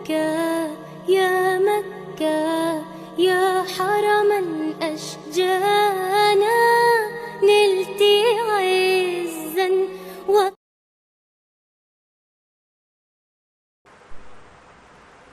مكة يا مكة يا حرما أشجانا نلت عزا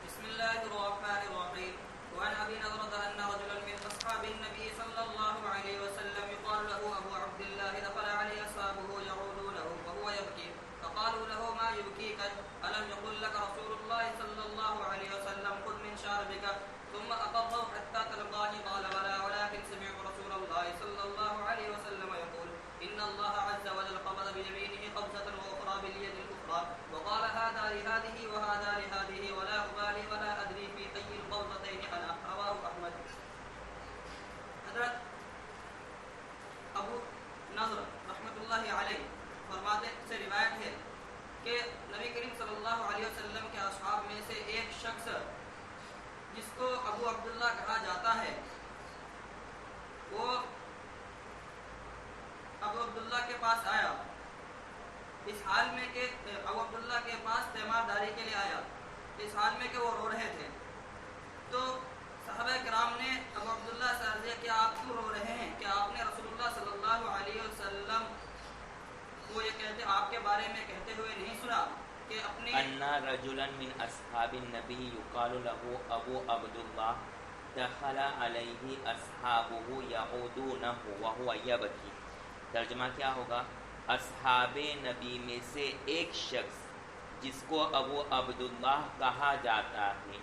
بسم الله الرحمن الرحيم. وعن أبي نضرة أن رجلا من أصحاب النبي صلى الله عليه وسلم يقال له أبو عبد الله دخل عليه أصحابه يعودونه وهو يبكي فقالوا له ما يبكيك ألم يقل لك رسول الله صلى الله عليه وسلم خذ من شاربك ثم أقره حتى تلقاني قال بلى ولكن سمعت رسول الله صلى الله عليه وسلم يقول إن الله عز وجل قبض بيمينه قبضة وأخرى باليد الأخرى وقال هذا لهذه وهذا لهذه ولا أبالي ولا أدري في أي القبضتين أنا. رواه أحمد. حضرت ابو نضر رحمۃ اللہ علیہ فرماتے سے روایت ہے کہ نبی کریم صلی اللہ علیہ وسلم کے اصحاب میں سے ایک شخص جس کو ابو عبداللہ کہا جاتا ہے وہ ابو عبداللہ کے پاس آیا اس حال میں کہ ابو عبداللہ کے پاس تیمارداری کے لیے آیا اس حال میں کہ وہ رو رہے تھے. تو صحابہ کرام نے ابو عبداللہ سے عرض کیا کہ آپ کیوں رو رہے ہیں؟ کہ آپ نے رسول اللہ صلی اللہ علیہ وسلم کو یہ کہتے آپ کے بارے میں کہتے ہوئے نہیں سنا کہ اپنی ان رجلا من اصحاب النبی یقال له ابو عبداللہ دخل علیہ اصحابہ یعودونہ وہو یبکی. ترجمہ کیا ہوگا؟ اصحاب نبی میں سے ایک شخص جس کو ابو عبداللہ کہا جاتا ہے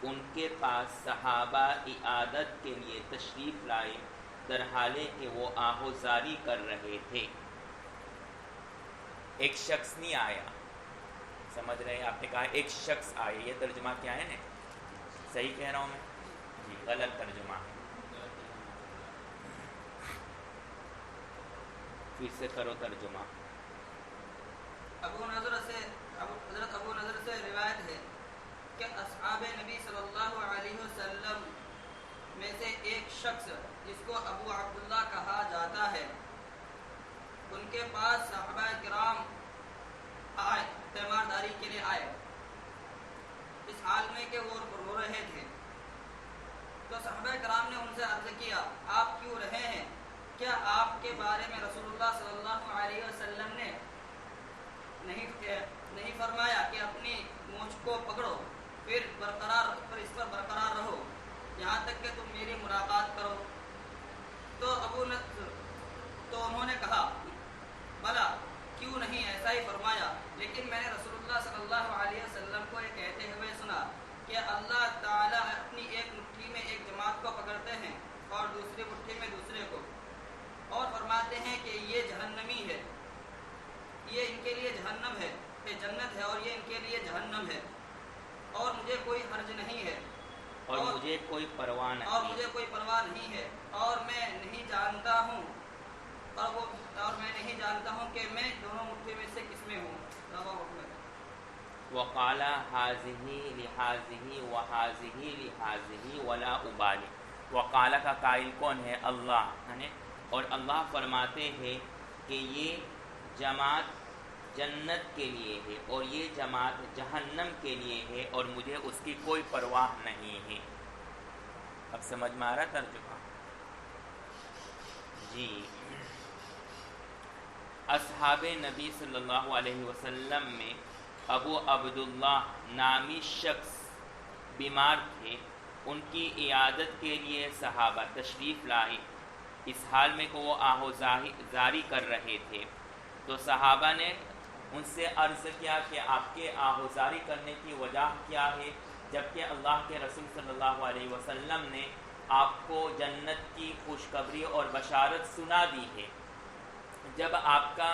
ان کے پاس صحابہ عیادت کے لیے تشریف لائے در حالے کہ وہ آہوزاری کر رہے تھے. ایک شخص نہیں آیا, سمجھ رہے ہیں؟ آپ نے کہا ایک شخص آئے, یہ ترجمہ کیا ہے نا؟ صحیح کہہ رہا ہوں میں؟ جی غلط ترجمہ ہے, پھر سے کرو ترجمہ. حضرت ابو نضر سے روایت ہے کہ اصحاب نبی صلی اللہ علیہ وسلم میں سے ایک شخص جس کو ابو عبداللہ کہا جاتا ہے ان کے پاس صحابہ کرام آئے, تیمارداری کے لیے آئے اس حال میں کہ وہ رو رہے تھے. تو صحابہ کرام نے ان سے عرض کیا آپ کیوں رہے ہیں؟ کیا آپ کے بارے میں رسول اللہ صلی اللہ علیہ وسلم نے نہیں فرمایا کہ اپنی مونچھ کو پکڑو پھر اس پر برقرار رہو یہاں تک کہ تم میری ملاقات کرو؟ تو انہوں نے کہا بلا کیوں نہیں, ایسا ہی فرمایا, لیکن میں نے رسول اللہ صلی اللہ علیہ وسلم کو یہ کہتے ہوئے سنا کہ اللہ تعالیٰ اپنی ایک مٹھی میں ایک جماعت کو پکڑتے ہیں اور دوسری مٹھی میں دوسرے کو, اور فرماتے ہیں کہ یہ جہنمی ہے, یہ ان کے لیے جہنم ہے, یہ جنت ہے اور یہ ان کے لیے جہنم ہے, اور مجھے کوئی حرج نہیں ہے اور مجھے کوئی پرواہ نہیں ہے اور میں نہیں جانتا ہوں کہ میں دونوں مٹھی میں سے کس میں ہوں. وقال حاذہ لحاذہ وحاذہ لحاذہ ولا ابالی. وقال کا قائل کون ہے؟ اللہ, اور اللہ فرماتے ہیں کہ یہ جماعت جنت کے لیے ہے اور یہ جماعت جہنم کے لیے ہے اور مجھے اس کی کوئی پرواہ نہیں ہے. اب سمجھ میں آ رہا ترجمہ؟ جی. اصحاب نبی صلی اللہ علیہ وسلم میں ابو عبداللہ نامی شخص بیمار تھے, ان کی عیادت کے لیے صحابہ تشریف لائے اس حال میں کہ وہ آہوزاری کر رہے تھے. تو صحابہ نے ان سے عرض کیا کہ آپ کے آہوزاری کرنے کی وجہ کیا ہے, جبکہ اللہ کے رسول صلی اللہ علیہ وسلم نے آپ کو جنت کی خوشخبری اور بشارت سنا دی ہے. جب آپ کا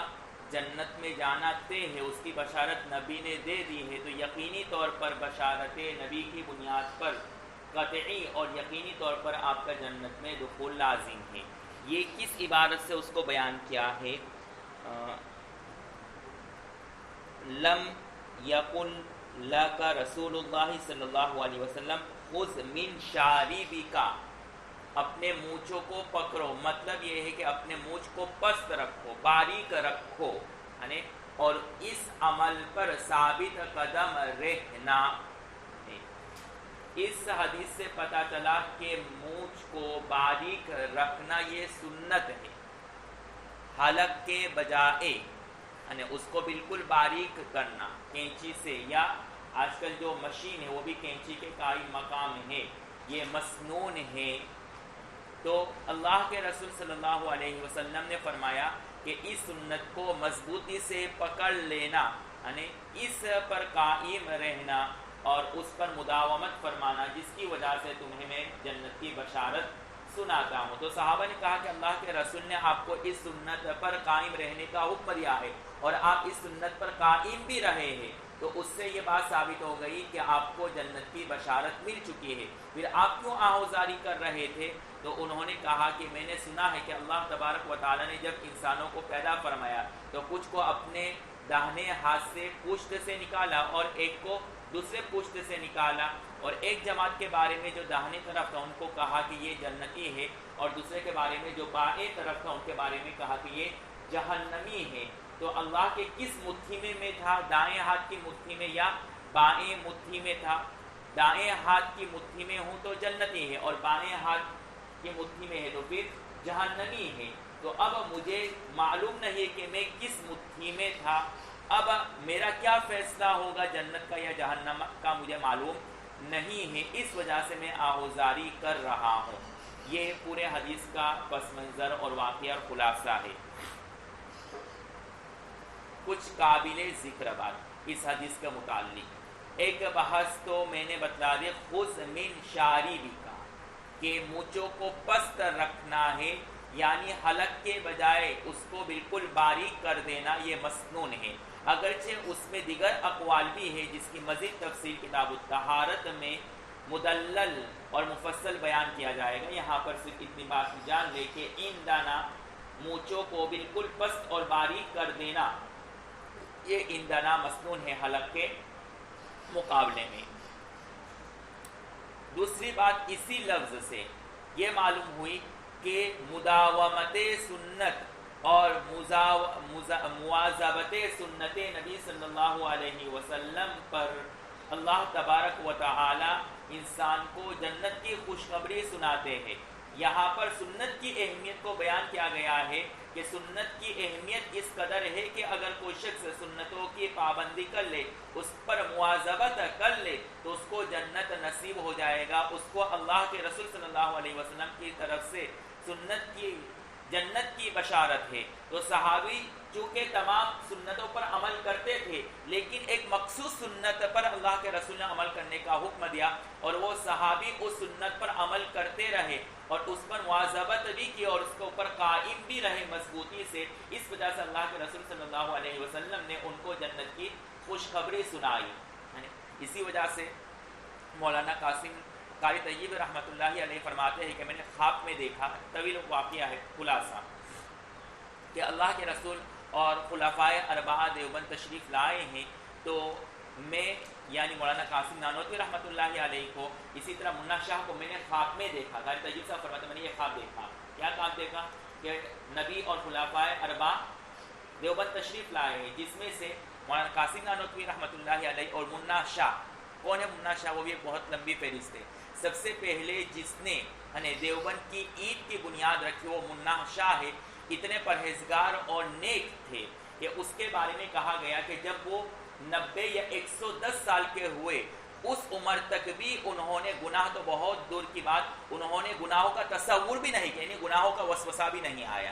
جنت میں جانا طے ہے, اس کی بشارت نبی نے دے دی ہے, تو یقینی طور پر بشارت نبی کی بنیاد پر قطعی اور یقینی طور پر آپ کا جنت میں دخول لازم ہے. یہ کس عبارت سے اس کو بیان کیا ہے؟ لم یقل لک رسول اللہ صلی اللہ علیہ وسلم خذ من شاربک, اپنے مونچھوں کو پکڑو, مطلب یہ ہے کہ اپنے مونچھ کو پست رکھو, باریک رکھو, اور اس عمل پر ثابت قدم رہنا. اس حدیث سے پتہ چلا کہ مونچھ کو باریک رکھنا یہ سنت ہے، حلق کے بجائے، یعنی اس کو بالکل باریک کرنا کینچی سے، یا آج کل جو مشین ہے وہ بھی کینچی کے قائم مقام ہے، یہ مسنون ہے۔ تو اللہ کے رسول صلی اللہ علیہ وسلم نے فرمایا کہ اس سنت کو مضبوطی سے پکڑ لینا، یعنی اس پر قائم رہنا اور اس پر مداومت فرمانا، جس کی وجہ سے تمہیں میں جنت کی بشارت سناتا ہوں۔ تو صحابہ نے کہا کہ اللہ کے رسول نے آپ کو اس سنت پر قائم رہنے کا حکم دیا ہے اور آپ اس سنت پر قائم بھی رہے ہیں، تو اس سے یہ بات ثابت ہو گئی کہ آپ کو جنت کی بشارت مل چکی ہے۔ پھر آپ کیوں آہوزاری کر رہے تھے؟ تو انہوں نے کہا کہ میں نے سنا ہے کہ اللہ تبارک و تعالی نے جب انسانوں کو پیدا فرمایا تو کچھ کو اپنے داہنے ہاتھ سے پشت سے نکالا اور ایک کو دوسرے پشت سے نکالا، اور ایک جماعت کے بارے میں جو داہنے طرف تھا ان کو کہا کہ یہ جنتی ہے، اور دوسرے کے بارے میں جو بائیں طرف تھا ان کے بارے میں کہا کہ یہ جہنمی ہے۔ تو اللہ کے کس مٹھی میں تھا؟ دائیں ہاتھ کی مٹھی میں یا بائیں مٹھی میں تھا؟ دائیں ہاتھ کی مٹھی میں ہوں تو جنتی ہے، اور بائیں ہاتھ کی مٹھی میں ہے تو پھر جہنمی ہے۔ تو اب مجھے معلوم نہیں کہ میں کس مٹھی میں تھا، اب میرا کیا فیصلہ ہوگا جنت کا یا جہنم کا مجھے معلوم نہیں ہے، اس وجہ سے میں آہوزاری کر رہا ہوں۔ یہ پورے حدیث کا پس منظر اور واقعہ اور خلاصہ ہے۔ کچھ قابل ذکر بات اس حدیث کے متعلق، ایک بحث تو میں نے بتلا دی، خذ من شاربک، کہ مونچھوں کو پست رکھنا ہے، یعنی حلق کے بجائے اس کو بالکل باریک کر دینا، یہ مسنون ہے۔ اگرچہ اس میں دیگر اقوال بھی ہے جس کی مزید تفصیل کتاب الطہارت میں مدلل اور مفصل بیان کیا جائے گا۔ یہاں پر صرف اتنی بات جان لے کہ ان دانہ مونچھوں کو بالکل پست اور باریک کر دینا، یہ ان دانہ مسنون ہے حلق کے مقابلے میں۔ دوسری بات اسی لفظ سے یہ معلوم ہوئی کہ مداومت سنت اور مواظبت سنت نبی صلی اللہ علیہ وسلم پر اللہ تبارک و تعالی انسان کو جنت کی خوشخبری سناتے ہیں۔ یہاں پر سنت کی اہمیت کو بیان کیا گیا ہے کہ سنت کی اہمیت اس قدر ہے کہ اگر کوئی شخص سنتوں کی پابندی کر لے، اس پر مواظبت کر لے تو اس کو جنت نصیب ہو جائے گا۔ اس کو اللہ کے رسول صلی اللہ علیہ وسلم کی طرف سے سنت کی جنت کی بشارت ہے۔ تو صحابی چونکہ تمام سنتوں پر عمل کرتے تھے، لیکن ایک مخصوص سنت پر اللہ کے رسول نے عمل کرنے کا حکم دیا، اور وہ صحابی اس سنت پر عمل کرتے رہے اور اس پر مواظبت بھی کی اور اس کے اوپر قائم بھی رہے مضبوطی سے۔ اس وجہ سے اللہ کے رسول صلی اللہ علیہ وسلم نے ان کو جنت کی خوشخبری سنائی۔ اسی وجہ سے مولانا قاسم قاری طیب رحمۃ اللہ علیہ فرماتے ہیں کہ میں نے خواب میں دیکھا، طویل واقعہ ہے خلاصہ، کہ اللہ کے رسول اور خلفائے اربعہ دیوبند تشریف لائے ہیں، تو میں یعنی مولانا قاسم نانوتوی رحمۃ اللہ علیہ کو، اسی طرح منا شاہ کو میں نے خواب میں دیکھا۔ قاری طیب صاحب فرماتے ہیں میں نے یہ خواب دیکھا۔ کیا خواب دیکھا؟ کہ نبی اور خلفائے اربعہ دیوبند تشریف لائے ہیں، جس میں سے مولانا قاسم نانوتوی رحمۃ اللہ علیہ اور منا شاہ۔ کون ہے منا شاہ؟ وہ بھی ایک بہت لمبی فہرست ہے۔ سب سے پہلے جس نے دیوبند کی عید کی بنیاد رکھی وہ منا شاہ ہے۔ اتنے پرہیزگار اور نیک تھے کہ اس کے بارے میں کہا گیا کہ جب وہ 90 یا 110 سال کے ہوئے، اس عمر تک بھی انہوں نے گناہ تو بہت دور کی بات، انہوں نے گناہوں کا تصور بھی نہیں کیا، یعنی گناہوں کا وسوسہ بھی نہیں آیا۔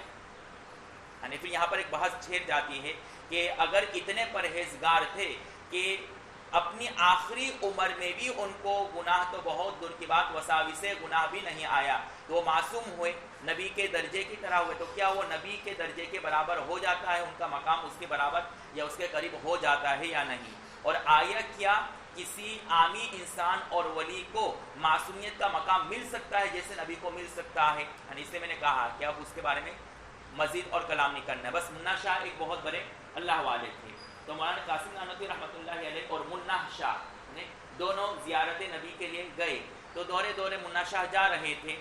یعنی پھر یہاں پر ایک بحث چھیڑ جاتی ہے کہ اگر اتنے پرہیزگار تھے کہ اپنی آخری عمر میں بھی ان کو گناہ تو بہت دور کی بات، وساوس گناہ بھی نہیں آیا، تو وہ معصوم ہوئے، نبی کے درجے کی طرح ہوئے، تو کیا وہ نبی کے درجے کے برابر ہو جاتا ہے؟ ان کا مقام اس کے برابر یا اس کے قریب ہو جاتا ہے یا نہیں؟ اور آیا کیا کسی عامی انسان اور ولی کو معصومیت کا مقام مل سکتا ہے جیسے نبی کو مل سکتا ہے؟ یعنی اس لیے میں نے کہا کہ اب اس کے بارے میں مزید اور کلام نہیں کرنا ہے۔ بس منا شاہ ایک بہت بڑے اللہ والے تھے، تو مولانا قاسم نانوتوی رحمۃ اللہ علیہ اور منا شاہ دونوں زیارت نبی کے لیے گئے، تو دورے دورے منا شاہ جا رہے تھے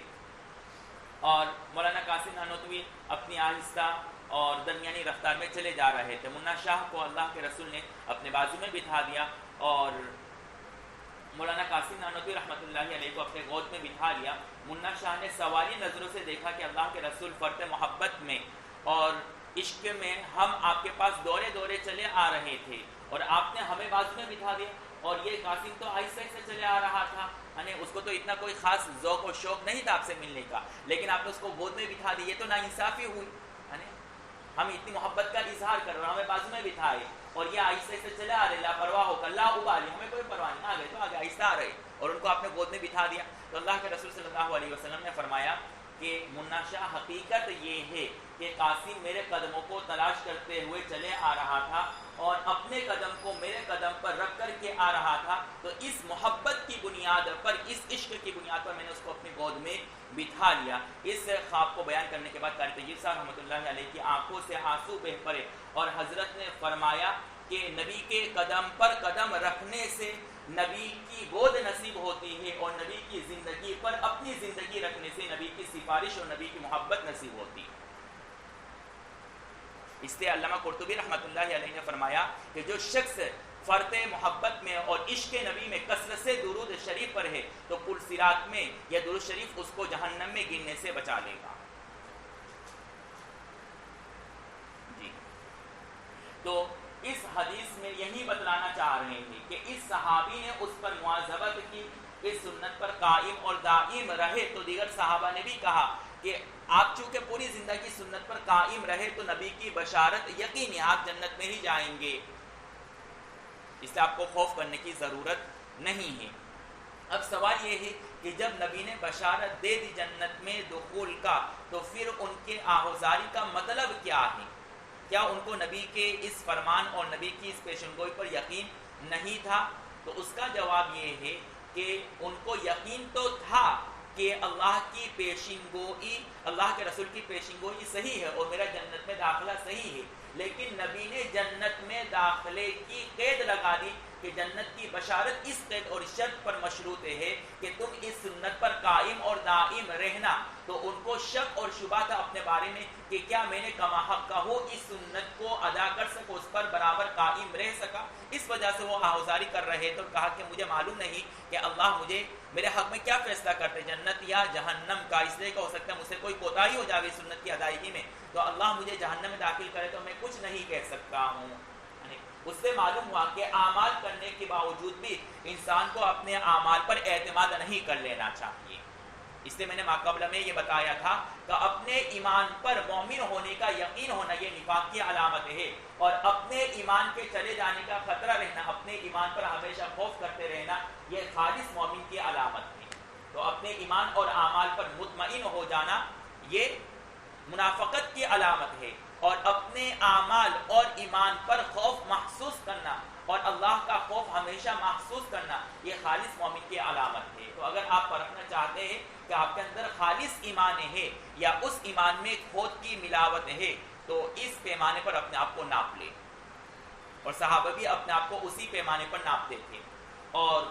اور مولانا قاسم نانوتوی اپنی آہستہ اور درمیانی رفتار میں چلے جا رہے تھے۔ منا شاہ کو اللہ کے رسول نے اپنے بازو میں بٹھا دیا اور مولانا قاسم قاسم نانوتوی رحمۃ اللہ علیہ کو اپنے گود میں بٹھا لیا. منا شاہ نے سوالی نظروں سے دیکھا کہ اللہ کے رسول فرط محبت میں اور عشق میں ہم آپ کے پاس دورے دورے چلے آ رہے تھے اور آپ نے ہمیں بازو میں بٹھا دیا. اور یہ قاسم تو آہستہ آہستہ چلے آ رہا تھا, یعنی اس کو تو اتنا کوئی خاص ذوق و شوق نہیں تھا آپ سے ملنے کا, لیکن آپ نے اس کو گود میں بٹھا دی. یہ تو ناانصافی ہوئی. یعنی ہم اتنی محبت کا اظہار کر رہے ہیں, ہمیں بازو میں بٹھائے اور یہ آہستہ آہستہ چلے آ رہے, لاپرواہ ہو کر, لا ابالی, ہمیں کوئی پرواہ نہیں, آ گئے تو آگے آہستہ آ رہے, اور ان کو آپ نے گود میں بٹھا دیا. تو اللہ کے رسول صلی اللہ علیہ وسلم نے فرمایا کہ منا شاہ حقیقت یہ ہے کہ قاسم میرے قدموں کو تلاش کرتے ہوئے چلے آ رہا تھا اور اپنے قدم کو میرے قدم پر رکھ کر کے آ رہا تھا. تو اس محبت کی بنیاد پر, اس عشق کی بنیاد پر میں نے اس کو اپنی گود میں بٹھا لیا. اس خواب کو بیان کرنے کے بعد قاری طیب صاحب رحمۃ اللہ علیہ کی آنکھوں سے آنسو بہ پڑے اور حضرت نے فرمایا کہ نبی کے قدم پر قدم رکھنے سے نبی کی گود نصیب ہوتی ہے اور نبی کی زندگی پر اپنی زندگی رکھنے سے نبی کی سفارش اور نبی کی محبت نصیب ہوتی ہے. اس لیے علامہ قرطبی رحمۃ اللہ علیہ نے فرمایا کہ جو شخص فرط محبت میں اور عشق نبی میں کثرت سے درود شریف پر ہے تو پل صراط میں یہ درود شریف اس کو جہنم میں گرنے سے بچا لے گا. جی, تو اس حدیث میں یہی بتلانا چاہ رہے ہیں کہ اس صحابی نے اس پر مواظبت کی, اس سنت پر قائم اور دائم رہے. تو دیگر صحابہ نے بھی کہا کہ آپ چونکہ پوری زندگی سنت پر قائم رہے تو نبی کی بشارت یقینی آپ جنت میں ہی جائیں گے, اس لیے آپ کو خوف کرنے کی ضرورت نہیں ہے. اب سوال یہ ہے کہ جب نبی نے بشارت دے دی جنت میں دخول کا, تو پھر ان کے آہوزاری کا مطلب کیا ہے؟ کیا ان کو نبی کے اس فرمان اور نبی کی اس پیشن گوئی پر یقین نہیں تھا؟ تو اس کا جواب یہ ہے کہ ان کو یقین تو تھا کہ اللہ کی پیشین گوئی, اللہ کے رسول کی پیشین گوئی صحیح ہے اور میرا جنت میں داخلہ صحیح ہے, لیکن نبی نے جنت میں داخلے کی قید لگا دی کہ جنت کی بشارت اس قید اور شرط پر مشروط ہے کہ تم اس سنت پر قائم اور دائم رہنا. تو ان کو شک اور شبہ تھا اپنے بارے میں کہ کیا میں نے کما حق کا ہو اس سنت کو ادا کر سکو, اس پر برابر قائم رہ سکا. اس وجہ سے وہ آہوزاری کر رہے تو کہا کہ مجھے معلوم نہیں کہ اللہ مجھے میرے حق میں کیا فیصلہ کرتے, جنت یا جہنم کا. اس لیے کہ ہو سکتا ہے مجھ سے کوئی کوتاہی ہو جائے سنت کی ادائیگی میں, تو اللہ مجھے جہنم میں داخل کرے تو میں کچھ نہیں کہہ سکتا ہوں. اس سے معلوم ہوا کہ اعمال کرنے کے باوجود بھی انسان کو اپنے اعمال پر اعتماد نہیں کر لینا چاہیے. اس لیے میں نے ماقبلہ میں یہ بتایا تھا کہ اپنے ایمان پر مومن ہونے کا یقین ہونا یہ نفاق کی علامت ہے, اور اپنے ایمان کے چلے جانے کا خطرہ رہنا, اپنے ایمان پر ہمیشہ خوف کرتے رہنا یہ خالص مومن کی علامت ہے. تو اپنے ایمان اور اعمال پر مطمئن ہو جانا یہ منافقت کی علامت ہے, اور اپنے اعمال اور ایمان پر خوف محسوس کرنا اور اللہ کا خوف ہمیشہ محسوس کرنا یہ خالص مومن کی علامت ہے. تو اگر آپ پرکھنا چاہتے ہیں کہ آپ کے اندر خالص ایمان ہے یا اس ایمان میں کھوٹ کی ملاوٹ ہے, تو اس پیمانے پر اپنے آپ کو ناپ لیں. اور صحابہ بھی اپنے آپ کو اسی پیمانے پر ناپتے تھے. اور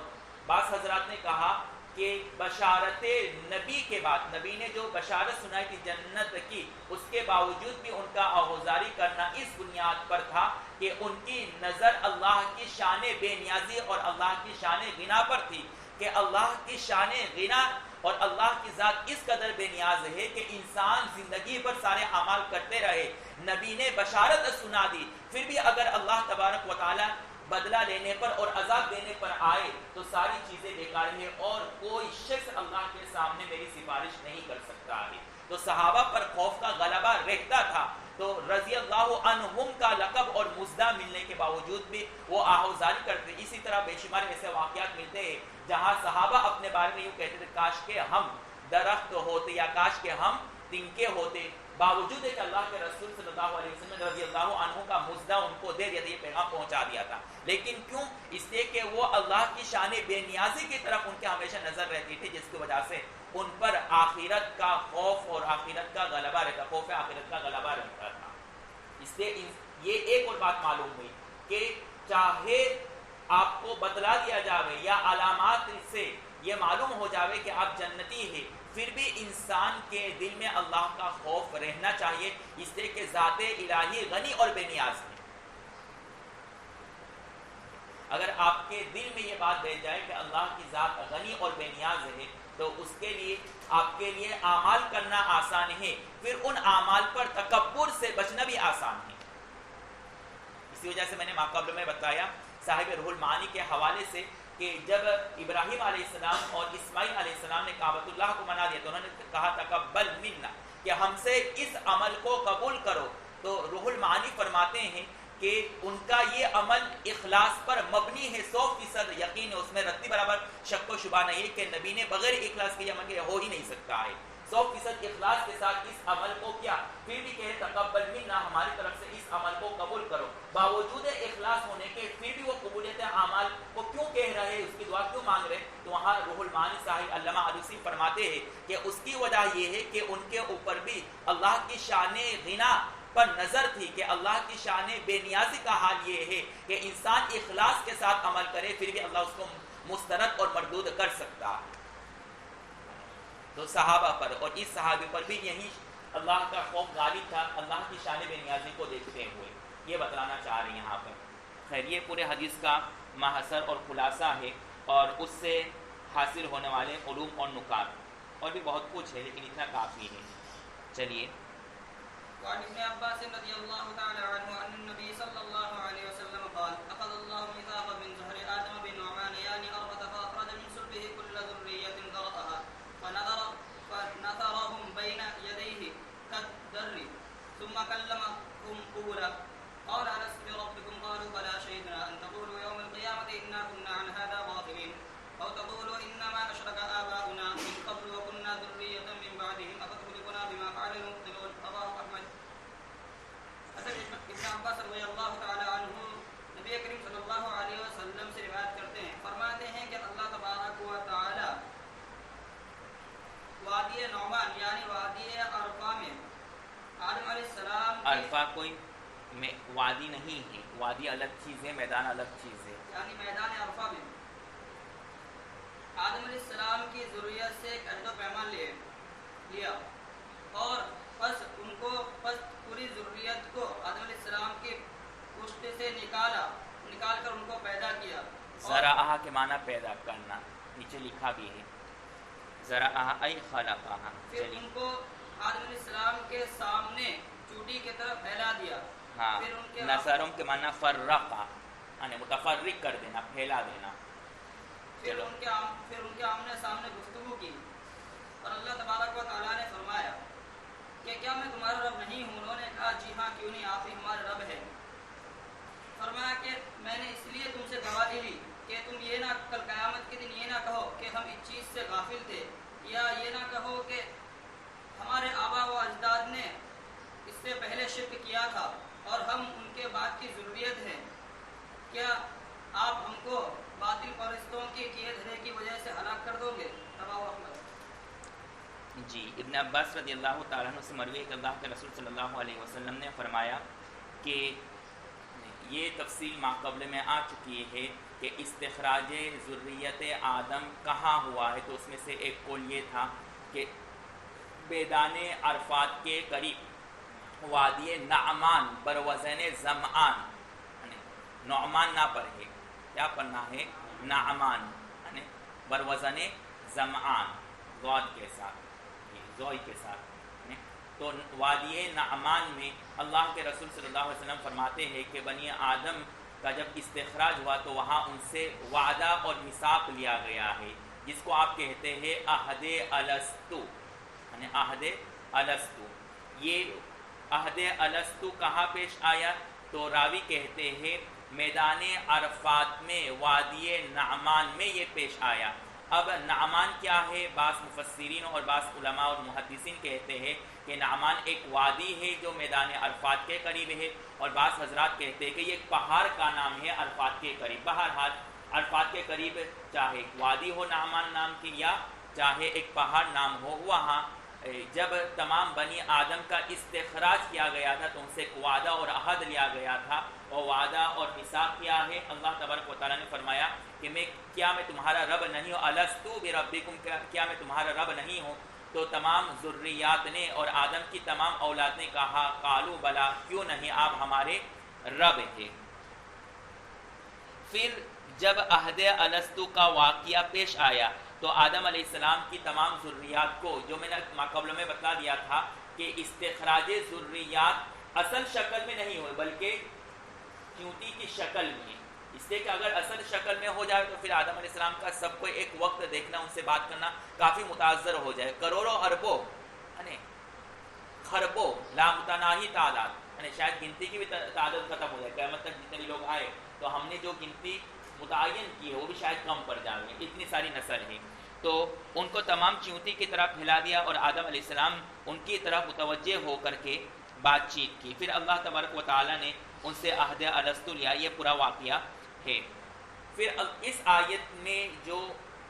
بعض حضرات نے کہا کہ بشارت نبی کے بعد, نبی نے جو بشارت سنائی تھی جنت کی, اس کے باوجود بھی ان کا آہوزاری کرنا اس بنیاد پر تھا کہ ان کی نظر اللہ کی شان بے نیازی اور اللہ کی شان غنا پر تھی, کہ اللہ کی شان غنا اور اللہ کی ذات اس قدر بے نیاز ہے کہ انسان زندگی پر سارے اعمال کرتے رہے. نبی نے بشارت سنا دی, پھر بھی اگر اللہ تبارک و تعالی بدلہ لینے پر اور عذاب دینے پر آئے تو ساری چیزیں بیکار ہیں اور کوئی شخص اللہ کے سامنے میری سفارش نہیں کر سکتا ہے. تو صحابہ پر خوف کا غلبہ رہتا تھا, تو رضی اللہ عنہم کا لقب اور مزدہ ملنے کے باوجود بھی وہ آہوزاری کرتے. اسی طرح بے شمار ایسے واقعات ملتے ہیں جہاں صحابہ اپنے بارے میں یوں کہتے تھے کاش کہ ہم درخت ہوتے یا کاش کہ ہم تنکے ہوتے, باوجود ہے کہ اللہ کے رسول صلی اللہ علیہ وسلم رضی اللہ عنہ کا مزدہ ان کو دے دیا تھا, یہ پیغام پہنچا دیا تھا. لیکن کیوں؟ اس لیے کہ وہ اللہ کی شان بے نیازی کی طرف ان کے ہمیشہ نظر رہتی تھی, جس کی وجہ سے ان پر آخرت کا خوف اور آخرت کا غلبہ رہتا, خوف آخرت کا غلبہ رہتا تھا. اس لیے یہ ایک اور بات معلوم ہوئی کہ چاہے آپ کو بتلا دیا جاوے یا علامات سے یہ معلوم ہو جاوے کہ آپ جنتی ہیں, پھر بھی انسان کے دل میں اللہ کا خوف رہنا چاہیے, اس لیے کہ ذات الہی غنی اور بے نیاز ہے. اگر آپ کے دل میں یہ بات بیٹھ جائے کہ اللہ کی ذات غنی اور بے نیاز ہے تو اس کے لیے آپ کے لیے اعمال کرنا آسان ہے، پھر ان اعمال پر تکبر سے بچنا بھی آسان ہے۔ اسی وجہ سے میں نے ماقبل میں بتایا صاحب روح المعانی کے حوالے سے کہ جب ابراہیم علیہ السلام اور اسماعیل علیہ السلام نے کعبۃ اللہ کو بنا دیا تو انہوں نے کہا تقبل منا، کہ ہم سے اس عمل کو قبول کرو، تو روح المعانی فرماتے ہیں کہ ان کا یہ عمل اخلاص پر مبنی ہے، 100% یقین ہے، اس میں رتی برابر شک و شبہ نہیں ہے کہ نبی نے بغیر اخلاص کے یہ عمل ہو ہی نہیں سکتا ہے، 100% اخلاص کے ساتھ اس عمل کو کیا، پھر بھی کہے تقبل منا، ہماری طرف سے اس عمل کو قبول کرو، باوجود اخلاص ہونے کے پھر بھی وہ قبولیت اعمال کو کیوں کہہ رہے ہیں، اس کی دعا کیوں مانگ رہے، تو وہاں روح المعانی صاحب علامہ علوسی فرماتے ہیں کہ اس کی وجہ یہ ہے کہ ان کے اوپر بھی اللہ کی شان غنا پر نظر تھی، کہ اللہ کی شان بے نیازی کا حال یہ ہے کہ انسان اخلاص کے ساتھ عمل کرے پھر بھی اللہ اس کو مسترد اور مردود کر سکتا، تو صحابہ پر اور اس صحابی پر بھی یہی اللہ کا خوف غالب تھا، اللہ کی شان بے نیازی کو دیکھتے ہوئے، یہ بتلانا چاہ رہے ہیں یہاں پر۔ خیر یہ پورے حدیث کا محصر اور خلاصہ ہے، اور اس سے حاصل ہونے والے علوم اور نکات، اور بھی بہت کچھ ہے لیکن اتنا کافی ہے۔ چلیے، وعن ابن عباس رضي الله تعالى عنه أن النبي صلى الله عليه وسلم قال أخذ الله ميثاقا من زهر آدم بنعمان يعني أربة فأخرج من صلبه كل ذرية ذرأها فنثرهم بين يديه كالدر ثم كلمهم قولا قال ألست بربكم قالوا بلى شهدنا أن تقولوا يوم القيامة إنا كنا عن هذا غافلين أو تقولوا إنما أشرك آباؤنا من قبل وكنا ذرية من بعدهم أفتهلكنا بما فعل المبطلون رواه أحمد۔ ابن عباس رضی اللہ تعالی عنہ نبی کریم صلی اللہ علیہ وسلم سے روایت کرتے ہیں، فرماتے ہیں کہ اللہ تبارک و تعالی وادی نعمان یعنی وادی عرفہ میں آدم علیہ السلام، عرفہ کوئی وادی نہیں ہے، وادی الگ چیز ہے، میدان الگ چیز ہے، یعنی میدان عرفہ میں آدم علیہ السلام کی ذریت سے ایک عہد و پیمان لیا، اور پس پوری ذریت کو آدم علیہ السلام کی پشت سے نکال کر ان کو پیدا کیا۔ زرعہ کے معنی پیدا کرنا، نیچے لکھا بھی ہے زرعہ ای خلقہ، پھر ان کو آدم علیہ السلام کے سامنے چوٹی کی طرف پھیلا دیا۔ ہاں، نصرم کے معنی فرقہ، یعنی متفرق کر دینا، پھیلا دینا۔ پھر ان کے آمنے سامنے گفتگو کی، اور اللہ تبارک و تعالیٰ نے فرمایا کہ کیا میں تمہارا رب نہیں ہوں؟ انہوں نے کہا جی ہاں، کیوں نہیں، آپ ہی ہمارے رب ہیں۔ فرمایا کہ میں نے اس لیے تم سے گواہی لی کہ تم یہ نہ کل قیامت کے دن یہ نہ کہو کہ ہم اس چیز سے غافل تھے، یا یہ نہ کہو کہ ہمارے آبا و اجداد نے اس سے پہلے شرک کیا تھا اور ہم ان کے بعد کی ذریت ہیں، کیا آپ ہم کو باطل پرستوں کے کیے دھرے کی وجہ سے ہلاک کر دو گے؟ رواه احمد۔ جی، ابن عباس رضی اللہ تعالیٰ عنہ سے مروی ہے کہ اللہ کے رسول صلی اللہ علیہ وسلم نے فرمایا کہ یہ تفصیل ماقبل میں آ چکی ہے کہ استخراج ذریت آدم کہاں ہوا ہے، تو اس میں سے ایک قول یہ تھا کہ میدان عرفات کے قریب وادی نعمان بروزن زمعان، نعمان نہ پڑھے، کیا پڑھنا ہے؟ نعمان، یعنی بروزن زمعان، ضاد کے ساتھ، زوئی کے ساتھ، تو وادی نعمان میں اللہ کے رسول صلی اللہ علیہ وسلم فرماتے ہیں کہ بنی آدم کا جب استخراج ہوا تو وہاں ان سے وعدہ اور میثاق لیا گیا ہے، جس کو آپ کہتے ہیں عہد الستو، یعنی عہد الستو۔ یہ عہد الستو کہاں پیش آیا؟ تو راوی کہتے ہیں میدان عرفات میں وادی نعمان میں یہ پیش آیا۔ اب نعمان کیا ہے؟ بعض مفسرین اور بعض علماء اور محدثین کہتے ہیں کہ نعمان ایک وادی ہے جو میدان عرفات کے قریب ہے، اور بعض حضرات کہتے ہیں کہ یہ ایک پہاڑ کا نام ہے عرفات کے قریب۔ بہرحال عرفات کے قریب چاہے وادی ہو نعمان نام کی یا چاہے ایک پہاڑ نام ہو، وہاں جب تمام بنی آدم کا استخراج کیا گیا تھا تو ان سے ایک وعدہ اور عہد لیا گیا تھا، اور وعدہ اور میثاق کیا ہے؟ اللہ تبارک و تعالیٰ نے فرمایا کہ کیا میں تمہارا رب نہیں ہوں؟ الستو بربکم، کیا میں تمہارا رب نہیں ہوں؟ تو تمام ذریات نے اور آدم کی تمام اولاد نے کہا قالوا بلا، کیوں نہیں، آپ ہمارے رب ہیں۔ پھر جب عہد الستو کا واقعہ پیش آیا تو آدم علیہ السلام کی تمام ذریات کو، جو میں نے قبل میں بتلا دیا تھا کہ استخراج ذریات اصل شکل میں نہیں ہوئے بلکہ چیونٹی کی شکل میں، اس لیے کہ اگر اصل شکل میں ہو جائے تو پھر آدم علیہ السلام کا سب کو ایک وقت دیکھنا، ان سے بات کرنا کافی متاثر ہو جائے. کروڑوں اربوں خربوں لامتناہی تعداد، شاید گنتی کی بھی تعداد ختم ہو جائے، قیامت تک جتنے بھی لوگ آئے تو ہم نے جو گنتی متعین کی ہے وہ بھی شاید کم پڑ جائے، اتنی ساری نسل ہے. تو ان کو تمام چیونٹی کی طرف ہلا دیا اور آدم علیہ السلام ان کی طرف متوجہ ہو کر کے بات چیت کی. پھر اللہ تبارک و تعالیٰ نے ان سے عہد الستو لیا. یہ پورا واقعہ ہے. پھر اس آیت میں جو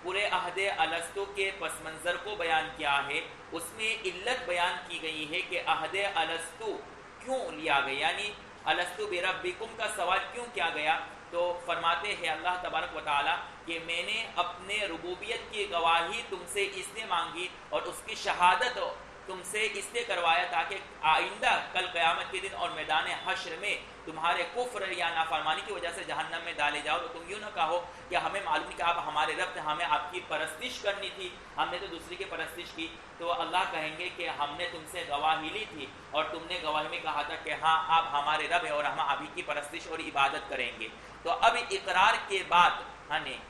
پورے عہد الستو کے پس منظر کو بیان کیا ہے، اس میں علت بیان کی گئی ہے کہ عہد الستو کیوں لیا گیا، یعنی الستو بربکم کا سوال کیوں کیا گیا. تو فرماتے ہیں اللہ تبارک و تعالیٰ کہ میں نے اپنے ربوبیت کی گواہی تم سے اس لیے مانگی اور اس کی شہادت تم سے اس لیے کروایا تاکہ آئندہ کل قیامت کے دن اور میدان حشر میں تمہارے کفر یا نافرمانی کی وجہ سے جہنم میں ڈالے جاؤ تو تم یوں نہ کہو کہ ہمیں معلوم کہ آپ ہمارے رب تھے، ہمیں آپ کی پرستش کرنی تھی، ہم نے تو دوسری کی پرستش کی. تو اللہ کہیں گے کہ ہم نے تم سے گواہی لی تھی اور تم نے گواہی میں کہا تھا کہ ہاں آپ ہمارے رب ہیں اور ہم آپ ہی کی پرستش اور عبادت کریں گے. تو اب اقرار کے بعد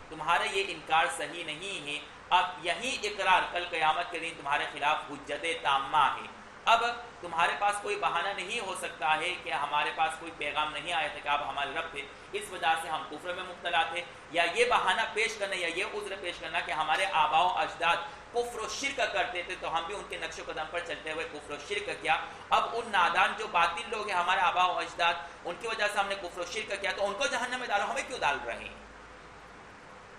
تمہارا یہ انکار صحیح نہیں ہے. اب یہی اقرار کل قیامت کے دن تمہارے خلاف حجت تامہ ہے. اب تمہارے پاس کوئی بہانہ نہیں ہو سکتا ہے کہ ہمارے پاس کوئی پیغام نہیں آیا تھا کہ آپ ہمارے رب تھے، اس وجہ سے ہم کفر میں مبتلا تھے، یا یہ بہانہ پیش کرنا یا یہ عذر پیش کرنا کہ ہمارے آباء و اجداد کفر و شرک کرتے تھے تو ہم بھی ان کے نقش و قدم پر چلتے ہوئے کفر و شرک کیا. اب ان نادان جو باطل لوگ ہیں ہمارے آباء و اجداد، ان کی وجہ سے ہم نے کفر و شرک کیا تو ان کو جہنم میں ڈالو، ہمیں کیوں ڈال رہے ہیں؟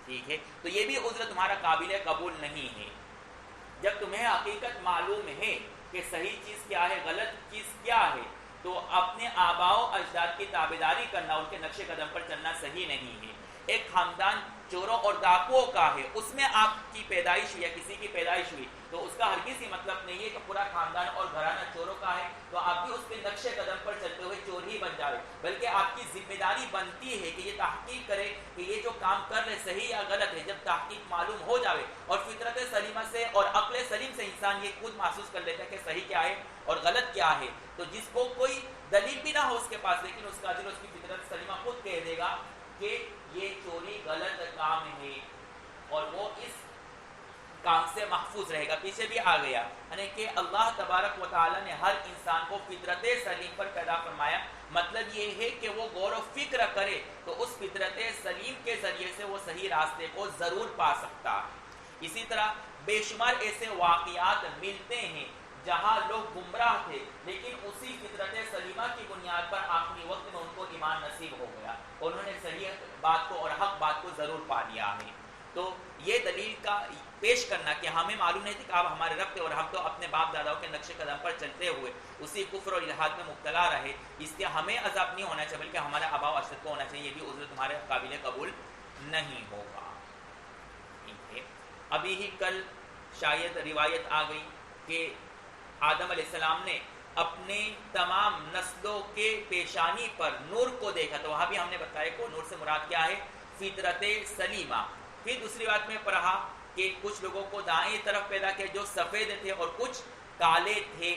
ٹھیک ہے، تو یہ بھی عذر تمہارا قابل قبول نہیں ہے. جب تمہیں حقیقت معلوم ہے کہ صحیح چیز کیا ہے، غلط چیز کیا ہے، تو اپنے آباء و اجداد کی تابعداری کرنا، ان کے نقش قدم پر چلنا صحیح نہیں ہے. ایک خاندان چوروں اور ڈاکوؤں کا ہے، اس میں آپ کی پیدائش ہوئی یا کسی کی پیدائش ہوئی تو اس کا ہرگز ہی مطلب نہیں ہے کہ پورا خاندان اور گھرانہ چوروں کا ہے تو آپ بھی اس کے نقش قدم پر چلتے ہوئے چور ہی بن جائے، بلکہ آپ کی ذمہ داری بنتی ہے کہ یہ تحقیق کرے کہ یہ جو کام کر رہے صحیح یا غلط ہے. جب تحقیق معلوم ہو جائے اور فطرت سلیمہ سے اور عقل سلیم سے انسان یہ خود محسوس کر لیتا ہے کہ صحیح کیا ہے اور غلط کیا ہے، تو جس کو کوئی دلیل بھی نہ ہو اس کے پاس، لیکن اس کا دل اس کی فطرت سلیمہ خود کہہ دے گا کہ یہ چوری غلط کام ہے اور وہ اس کام سے محفوظ رہے گا. پیچھے بھی آ گیا یعنی کہ اللہ تبارک و تعالیٰ نے ہر انسان کو فطرت سلیم پر پیدا فرمایا. مطلب یہ ہے کہ وہ غور و فکر کرے تو اس فطرت سلیم کے ذریعے سے وہ صحیح راستے کو ضرور پا سکتا ہے. اسی طرح بے شمار ایسے واقعات ملتے ہیں جہاں لوگ گمراہ تھے لیکن اسی فطرت سلیمہ کی بنیاد پر آخری وقت میں ان کو ایمان نصیب ہو گیا، انہوں نے صحیح بات کو اور حق بات کو ضرور پا لیا ہے. تو یہ دلیل کا پیش کرنا کہ ہمیں معلوم نہیں تھا کہ آپ ہمارے رب تھے اور ہم تو اپنے باپ داداؤں کے نقش قدم پر چلتے ہوئے اسی کفر اور الحاد میں مبتلا رہے، اس لیے ہمیں عذاب نہیں ہونا چاہیے بلکہ ہمارے آباء و اجداد کو ہونا چاہیے. یہ بھی عذر تمہارے قابل قبول نہیں ہوگا. ٹھیک ہے، ابھی ہی کل شاید روایت آ گئی کہ آدم علیہ السلام نے اپنے تمام نسلوں کے پیشانی پر نور کو دیکھا، تو وہاں بھی ہم نے بتایا کہ نور سے مراد کیا ہے، فطرت سلیمہ. پھر دوسری بات میں پڑھا کہ کچھ لوگوں کو دائیں طرف پیدا کیا جو سفید تھے اور کچھ کالے تھے،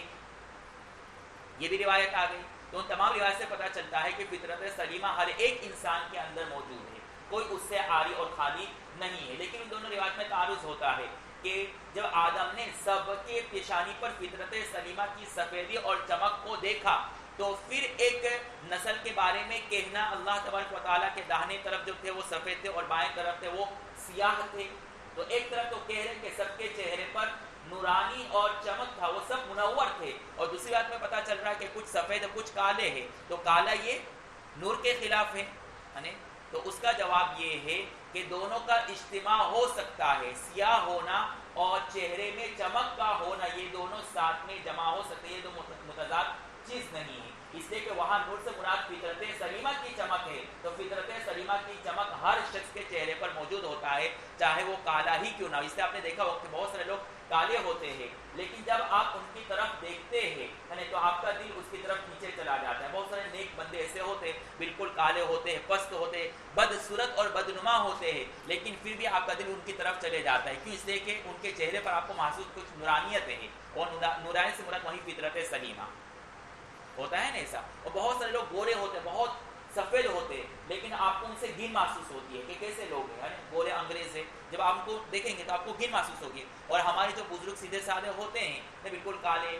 یہ بھی روایت آ گئی. تو ان تمام روایت سے پتہ چلتا ہے کہ فطرت سلیمہ ہر ایک انسان کے اندر موجود ہے، کوئی اس سے عاری اور خالی نہیں ہے. لیکن ان دونوں روایت میں تعارض ہوتا ہے کہ جب آدم نے سب کے پیشانی پر فطرت سلیمہ کی سفیدی اور چمک کو دیکھا تو پھر ایک نسل کے بارے میں کہنا اللہ تبارک و تعالیٰ کے داہنے طرف جو تھے وہ سفید تھے اور بائیں طرف تھے وہ سیاہ تھے. تو ایک طرف تو کہہ رہے کہ سب کے چہرے پر نورانی اور چمک تھا، وہ سب منور تھے، اور دوسری بات میں پتہ چل رہا ہے کہ کچھ سفید اور کچھ کالے ہیں. تو کالا یہ نور کے خلاف ہے. تو اس کا جواب یہ ہے کہ دونوں کا اجتماع ہو سکتا ہے، سیاہ ہونا اور چہرے میں چمک کا ہونا یہ دونوں ساتھ میں جمع ہو سکتے ہیں، یہ دو متضاد چیز نہیں ہے. اس لیے کہ وہاں نور سے مراد فطرت سلیمہ کی چمک ہے، تو فطرت سلیمہ کی چمک ہر شخص کے چہرے پر موجود ہوتا ہے، چاہے وہ کالا ہی کیوں نہ ہو۔ اس لیے آپ نے دیکھا ہوگا کہ بہت سارے لوگ کالے ہوتے ہیں، لیکن جب آپ ان کی طرف دیکھتے ہیں تو آپ کا دل اس کی طرف نیچے چلا جاتا ہے۔ بہت سارے نیک بندے ایسے ہوتے ہیں، بالکل کالے ہوتے ہیں، پست ہوتے ہیں، بدصورت اور بدنما ہوتے ہیں، لیکن پھر بھی آپ کا دل ان کی طرف چلے جاتا ہے۔ کیوں؟ اس لیے کہ ان کے چہرے پر آپ کو محسوس کچھ نورانیت ہے، اور نورانیت سے مراد وہی فطرت سلیمہ ہوتا ہے نا ایسا۔ اور بہت سارے لوگ گورے ہوتے ہیں، بہت سفید ہوتے ہیں، لیکن آپ کو ان سے گھن محسوس ہوتی ہے کہ کیسے لوگ ہیں، گورے انگریز ہیں، جب آپ ان کو دیکھیں گے تو آپ کو گھن محسوس ہوگی۔ اور ہمارے جو بزرگ سیدھے سادے ہوتے ہیں بالکل کالے،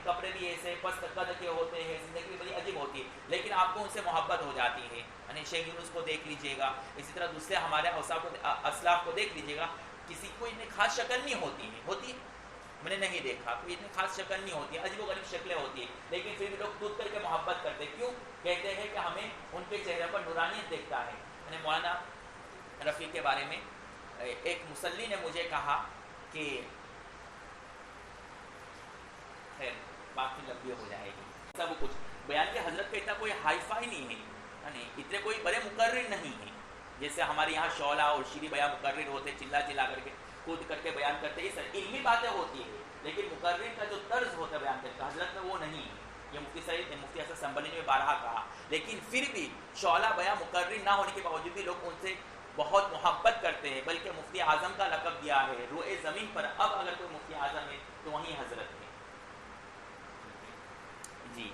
کپڑے بھی ایسے پست قد کے ہوتے ہیں، زندگی بھی بڑی عجیب ہوتی ہے، لیکن آپ کو ان سے محبت ہو جاتی ہے۔ شیخ یونس کو دیکھ لیجئے گا، اسی طرح دوسرے ہمارے اسلاف کو دیکھ لیجئے گا، کسی کو اتنی خاص شکل نہیں ہوتی ہے، ہوتی ہے میں نے نہیں دیکھا، کوئی اتنی خاص شکل نہیں ہوتی ہے، عجیب و غریب شکلیں ہوتی ہیں، لیکن پھر بھی لوگ تود کر کے محبت کرتے ہیں۔ کیوں؟ کہتے ہیں کہ ہمیں ان کے چہرے پر نورانیت دیکھتا ہے۔ مولانا رفیع کے بارے میں ایک مصلی نے مجھے کہا کہ خیر بات بھی لمبی ہو جائے گی، سب کچھ بیان کہ حضرت کا اتنا کوئی ہائی فائی نہیں ہے، اتنے کوئی بڑے مقرر نہیں ہیں جیسے ہمارے یہاں شعلہ اور شیریں بیان مقرر ہوتے، چلا چلا کر کے کود کر کے بیان کرتے، یہ سر علمی باتیں ہوتی ہیں، لیکن مقرر کا جو طرز ہوتا ہے بیان کرنے کا حضرت میں وہ نہیں ہے۔ یہ مفتی سعید نے مفتی حسن سنبھلی نے بارہا کہا، لیکن پھر بھی شعلہ بیان مقرر نہ ہونے کے باوجود بھی لوگ ان سے بہت محبت کرتے ہیں، بلکہ مفتی اعظم کا لقب دیا ہے روئے زمین پر۔ اب اگر کوئی مفتی اعظم ہے تو وہیں حضرت ہے جی۔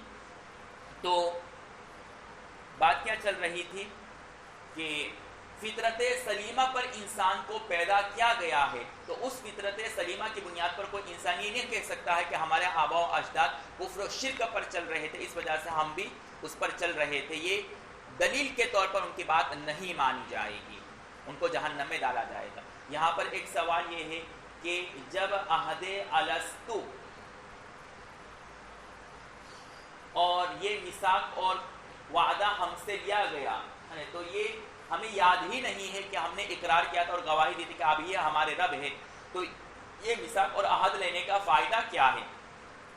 تو بات کیا چل رہی تھی کہ فطرت سلیمہ پر انسان کو پیدا کیا گیا ہے، تو اس فطرت سلیمہ کی بنیاد پر کوئی انسان یہ نہیں کہہ سکتا ہے کہ ہمارے آباء و اجداد کفر و شرک پر چل رہے تھے، اس وجہ سے ہم بھی اس پر چل رہے تھے۔ یہ دلیل کے طور پر ان کی بات نہیں مانی جائے گی، ان کو جہنم میں ڈالا جائے گا۔ یہاں پر ایک سوال یہ ہے کہ جب عہد الستو اور یہ میثاق اور وعدہ ہم سے لیا گیا تو یہ ہمیں یاد ہی نہیں ہے کہ ہم نے اقرار کیا تھا اور گواہی دی تھی کہ اب یہ ہمارے رب ہے، تو یہ میثاق اور عہد لینے کا فائدہ کیا ہے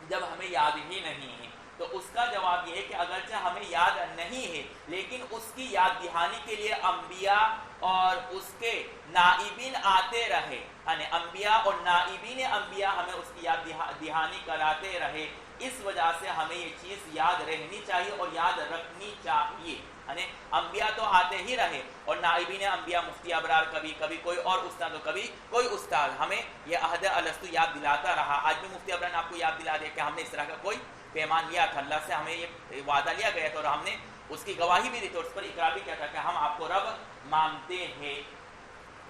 جب ہمیں یاد ہی نہیں ہے؟ تو اس کا جواب یہ ہے کہ اگرچہ ہمیں یاد نہیں ہے، لیکن اس کی یاد دہانی کے لیے انبیاء اور اس کے نائبین آتے رہے، یعنی انبیاء اور نائبین انبیاء ہمیں اس کی یاد دہانی کراتے رہے، اس وجہ سے ہمیں یہ چیز یاد رہنی چاہیے اور یاد رکھنی چاہیے۔ یعنی انبیاء تو آتے ہی رہے اور نائبین انبیاء مفتی ابرار کبھی کوئی اور استاد اور کبھی کوئی استاد ہمیں یہ عہد الستو یاد دلاتا رہا۔ آج بھی مفتی ابرار نے آپ کو یاد دلا دیا کہ ہم نے اس طرح کا کوئی پیمان لیا تھا، اللہ سے ہمیں یہ وعدہ لیا گیا تھا اور ہم نے اس کی گواہی بھی دی تھی اور اس پر اقرار بھی کیا تھا کہ ہم آپ کو رب مانتے ہیں۔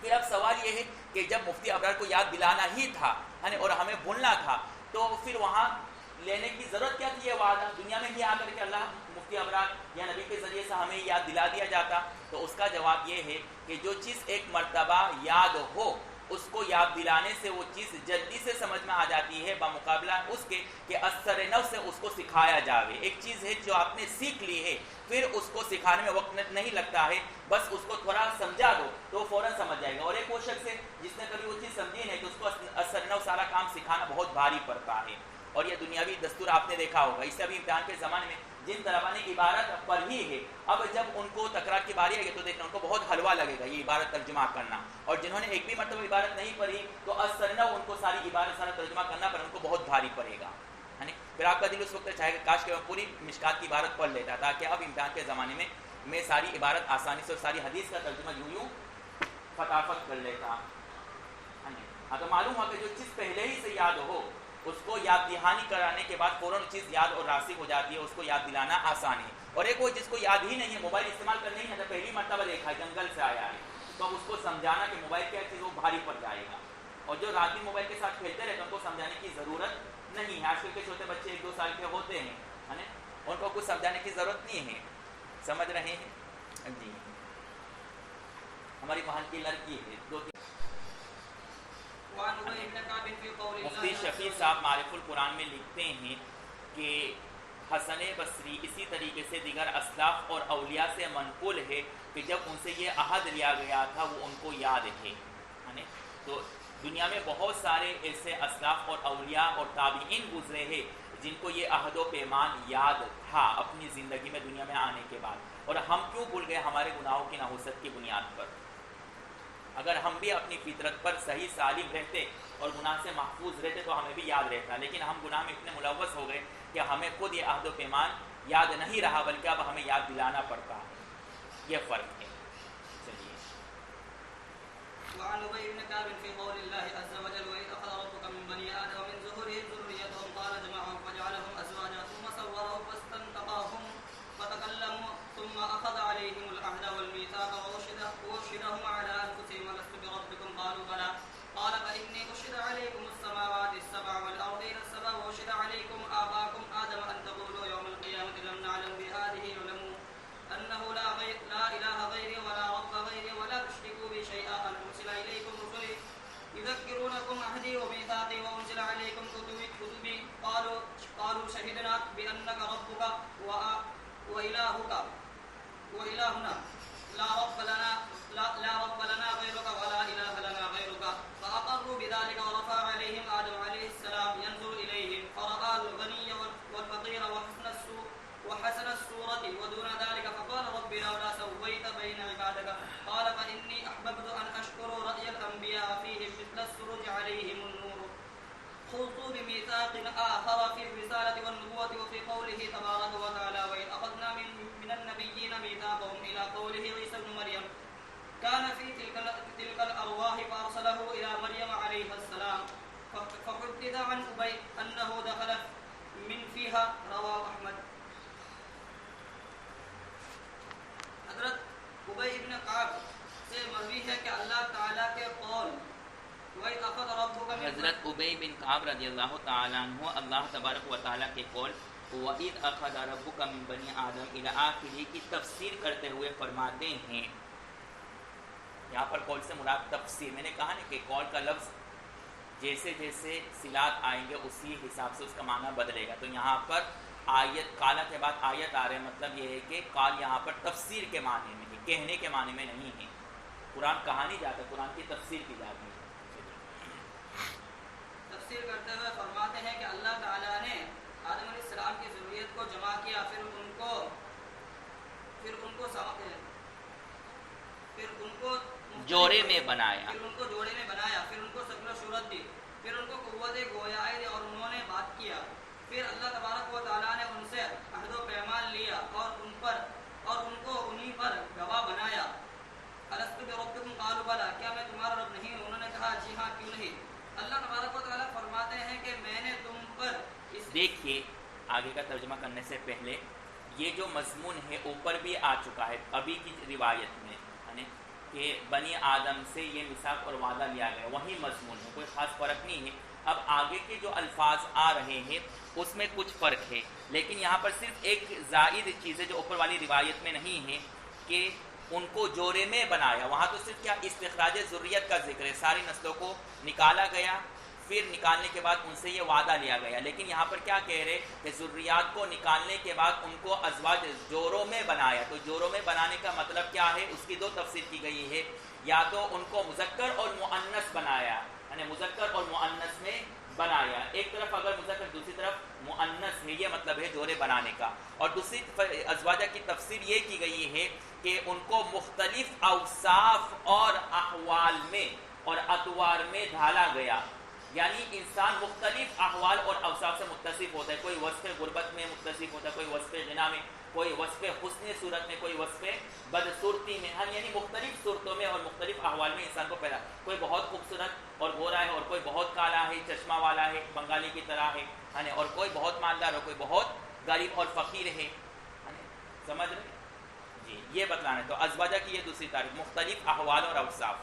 پھر اب سوال یہ ہے کہ جب مفتی ابرار کو یاد دلانا ہی تھا اور ہمیں بھولنا تھا، تو پھر وہاں لینے کی ضرورت کیا تھی؟ یہ وعدہ دنیا میں ہی آ کر کے اللہ مفتی ابرار یا نبی کے ذریعے سے ہمیں یاد دلا دیا جاتا۔ تو اس کا جواب یہ ہے کہ جو چیز ایک مرتبہ یاد ہو اس کو یاد دلانے سے وہ چیز جلدی سے سمجھ میں آ جاتی ہے، بمقابلہ اس کے کہ اثر نو سے اس کو سکھایا جاوے۔ ایک چیز ہے جو آپ نے سیکھ لی ہے، پھر اس کو سکھانے میں وقت نہیں لگتا ہے، بس اس کو تھوڑا سمجھا دو تو وہ فوراً سمجھ جائے گا۔ اور ایک وہ شخص ہے جس نے کبھی وہ چیز سمجھی نہیں تو اس کو اثر نو سارا کام سکھانا بہت بھاری پڑتا ہے، اور یہ دنیاوی دستور آپ نے دیکھا ہوگا۔ اس سے ابھی امتحان کے زمانے میں جن طلباء نے عبارت پڑھی ہے، اب جب ان کو تکرار کی باری آئے گی تو دیکھنا ان کو بہت حلوہ لگے گا یہ عبارت ترجمہ کرنا، اور جنہوں نے ایک بھی مرتبہ عبارت نہیں پڑھی تو اثرنا ان کو ساری عبارت سارا ترجمہ کرنا پر ان کو بہت بھاری پڑے گا۔ پھر آپ کا دل اس وقت چاہے گا کاش کہ میں پوری مشکات کی عبارت پڑھ لیتا تاکہ اب امتحان کے زمانے میں ساری عبارت آسانی سے اور ساری حدیث کا ترجمہ یوں فٹافٹ کر لیتا۔ تو معلوم ہوا کہ جو چیز پہلے ہی سے یاد ہو اس کو یاد دہانی کرانے کے بعد فوراً چیز یاد اور راسخ ہو جاتی ہے، اس کو یاد دلانا آسان ہے۔ اور ایک وہ جس کو یاد ہی نہیں ہے، موبائل استعمال کرنے ہی نہیں، پہلی مرتبہ دیکھا ہے، جنگل سے آیا ہے، تو اب اس کو سمجھانا کہ موبائل کیا چیز وہ بھاری پڑ جائے گا۔ اور جو رات دن موبائل کے ساتھ کھیلتے رہتے ہیں ان کو سمجھانے کی ضرورت نہیں ہے۔ آج کل کے چھوٹے بچے 1-2 سال کے ہوتے ہیں، ان کو کچھ سمجھانے کی ضرورت نہیں ہے، سمجھ رہے ہیں جی۔ ہماری وہاں کی لڑکی ہے 2-3 مفتی شفیع صاحب معرف القرآن میں لکھتے ہیں کہ حسن بصری اسی طریقے سے دیگر اسلاف اور اولیاء سے منقول ہے کہ جب ان سے یہ عہد لیا گیا تھا وہ ان کو یاد ہے۔ تو دنیا میں بہت سارے ایسے اسلاف اور اولیاء اور تابعین گزرے ہیں جن کو یہ عہد و پیمان یاد تھا اپنی زندگی میں دنیا میں آنے کے بعد، اور ہم کیوں بھول گئے ہمارے گناہوں کی نحوست کی بنیاد پر؟ اگر ہم بھی اپنی فطرت پر صحیح سالم رہتے اور گناہ سے محفوظ رہتے تو ہمیں بھی یاد رہتا، لیکن ہم گناہ میں اتنے ملوث ہو گئے کہ ہمیں خود یہ عہد و پیمان یاد نہیں رہا، بلکہ اب ہمیں یاد دلانا پڑتا ہے. یہ فرق ہے. چلیے. وعن ابي بن كعب في قول الله عز وجل واذ اخذ ربك من بني ادم من ظهورهم ذريتهم قال جمعهم فجعلهم ازواجا ثم صورهم فاستنطقهم فتكلموا ثم اخذ عليهم العهد والميثاق وارشدهم على انفسهم الست بربكم قالوا بلى قال فاني اشهد عليكم السماوات السبع والارضين السبع واشهد عليكم اباكم ادم ان تقولوا يوم القيامه لم نعلم بهذه علموا انه لا اله غيري ولا رب غيري ولا تشركوا بي شيئا ان ارسل اليكم رسلي يذكرونكم عهدي وميثاقي وانزل عليكم كتبي قالوا شهدنا بانك ربك والهنا لا رب لنا غيرك ولا اله لنا غيرك فاقروا بذلك ورفع عليهم ادم عليه السلام ينظر اليهم فراى الغني والفقير وحسن الصورة ودون ذلك فقال رب لولا سويت بين عبادك قال فإني أحببت أن أشكر رأي الأنبياء فيهم مثل السرج عليهم النور خلطوا بميثاق آخر في الرسالة والنبوة وفي قوله تبارك وتعالى وإذ أخذنا من النبيين ميثاقهم إلى قوله عيسى ابن مريم كان في تلك الأرواح فأرسله إلى مريم عليها السلام فحدث عن أبي أنه دخل من فيها رواه أحمد. حضرت ابی ابن کعب سے مروی ہے کہ اللہ تعالیٰ کے قول وَإِذْ أَخَذَ رَبُّكَ مِنْ حضرت ابی بن کعب رضی اللہ تعالیٰ عنہ اللہ تبارک و تعالیٰ کے قول وَإِذْ أَخَذَ رَبُّكَ مِنْ بَنِي آدَمَ إِلَى آخِرِهِ کی تفسیر کرتے ہوئے فرماتے ہیں. یہاں پر قول سے مراد تفسیر. میں نے کہا نا کہ قول کا لفظ جیسے جیسے صلات آئیں گے اسی حساب سے اس کا معنی بدلے گا. تو یہاں پر آیت کالا کے بعد آیت آ رہے، مطلب یہ ہے کہ قال یہاں پر تفسیر کے معنی میں ہے، کہنے کے معنی میں نہیں ہے. قرآن کہا نہیں جاتا، قرآن کی تفسیر کی جاتی ہے. تفسیر کرتے ہوئے فرماتے ہیں کہ اللہ تعالیٰ نے آدم علیہ السلام کی ضروریت کو جمع کیا، پھر ان کو جوڑے میں بنایا، پھر ان کو شکل و صورت دی، پھر ان کو قوت گویائی دی اور انہوں نے بات کیا. پھر اللہ تبارک و تعالیٰ نے ان سے عہد و پیمان لیا اور ان کو انہی پر گواہ بنایا. الست بربکم قالوا بلی، کیا میں تمہارا رب نہیں ہوں؟ انہوں نے کہا جی ہاں، کیوں نہیں. اللہ تبارک و تعالیٰ فرماتے ہیں کہ میں نے تم پر دیکھیے آگے کا ترجمہ کرنے سے پہلے یہ جو مضمون ہے اوپر بھی آ چکا ہے ابھی کی روایت میں، یعنی کہ بنی آدم سے یہ میثاق اور وعدہ لیا گیا، وہی مضمون ہے، کوئی خاص فرق نہیں ہے. اب آگے کے جو الفاظ آ رہے ہیں اس میں کچھ فرق ہے، لیکن یہاں پر صرف ایک زائد چیز ہے جو اوپر والی روایت میں نہیں ہے کہ ان کو جوڑے میں بنایا. وہاں تو صرف کیا استخراج ذریت کا ذکر ہے، ساری نسلوں کو نکالا گیا، پھر نکالنے کے بعد ان سے یہ وعدہ لیا گیا. لیکن یہاں پر کیا کہہ رہے کہ ذریات کو نکالنے کے بعد ان کو ازواج جوڑوں میں بنایا. تو جوڑوں میں بنانے کا مطلب کیا ہے؟ اس کی دو تفسیر کی گئی ہے. یا تو ان کو مذکر اور مؤنث بنایا، یعنی مذکر اور مؤنث میں بنایا. ایک طرف اگر مذکر دوسری طرف مؤنث ہے، یہ مطلب ہے جوڑے بنانے کا. اور دوسری ازواجہ کی تفسیر یہ کی گئی ہے کہ ان کو مختلف اوصاف اور احوال میں اور اطوار میں ڈھالا گیا. یعنی انسان مختلف احوال اور اوصاف سے متصف ہوتا ہے. کوئی وصف غربت میں متصف ہوتا ہے، کوئی وصف غنا میں، کوئی وصف حسن صورت میں، کوئی وصف بدصورتی میں. یعنی مختلف صورتوں میں اور مختلف احوال میں انسان کو پیدا. کوئی بہت خوبصورت اور گورا ہے، اور کوئی بہت کالا ہے، چشمہ والا ہے، بنگالی کی طرح ہے، اور کوئی بہت مالدار اور کوئی بہت غریب اور فقیر ہے. سمجھ رہے جی؟ یہ بتلانا ہے. تو ازواجہ کی یہ دوسری تعریف، مختلف احوال اور اوصاف.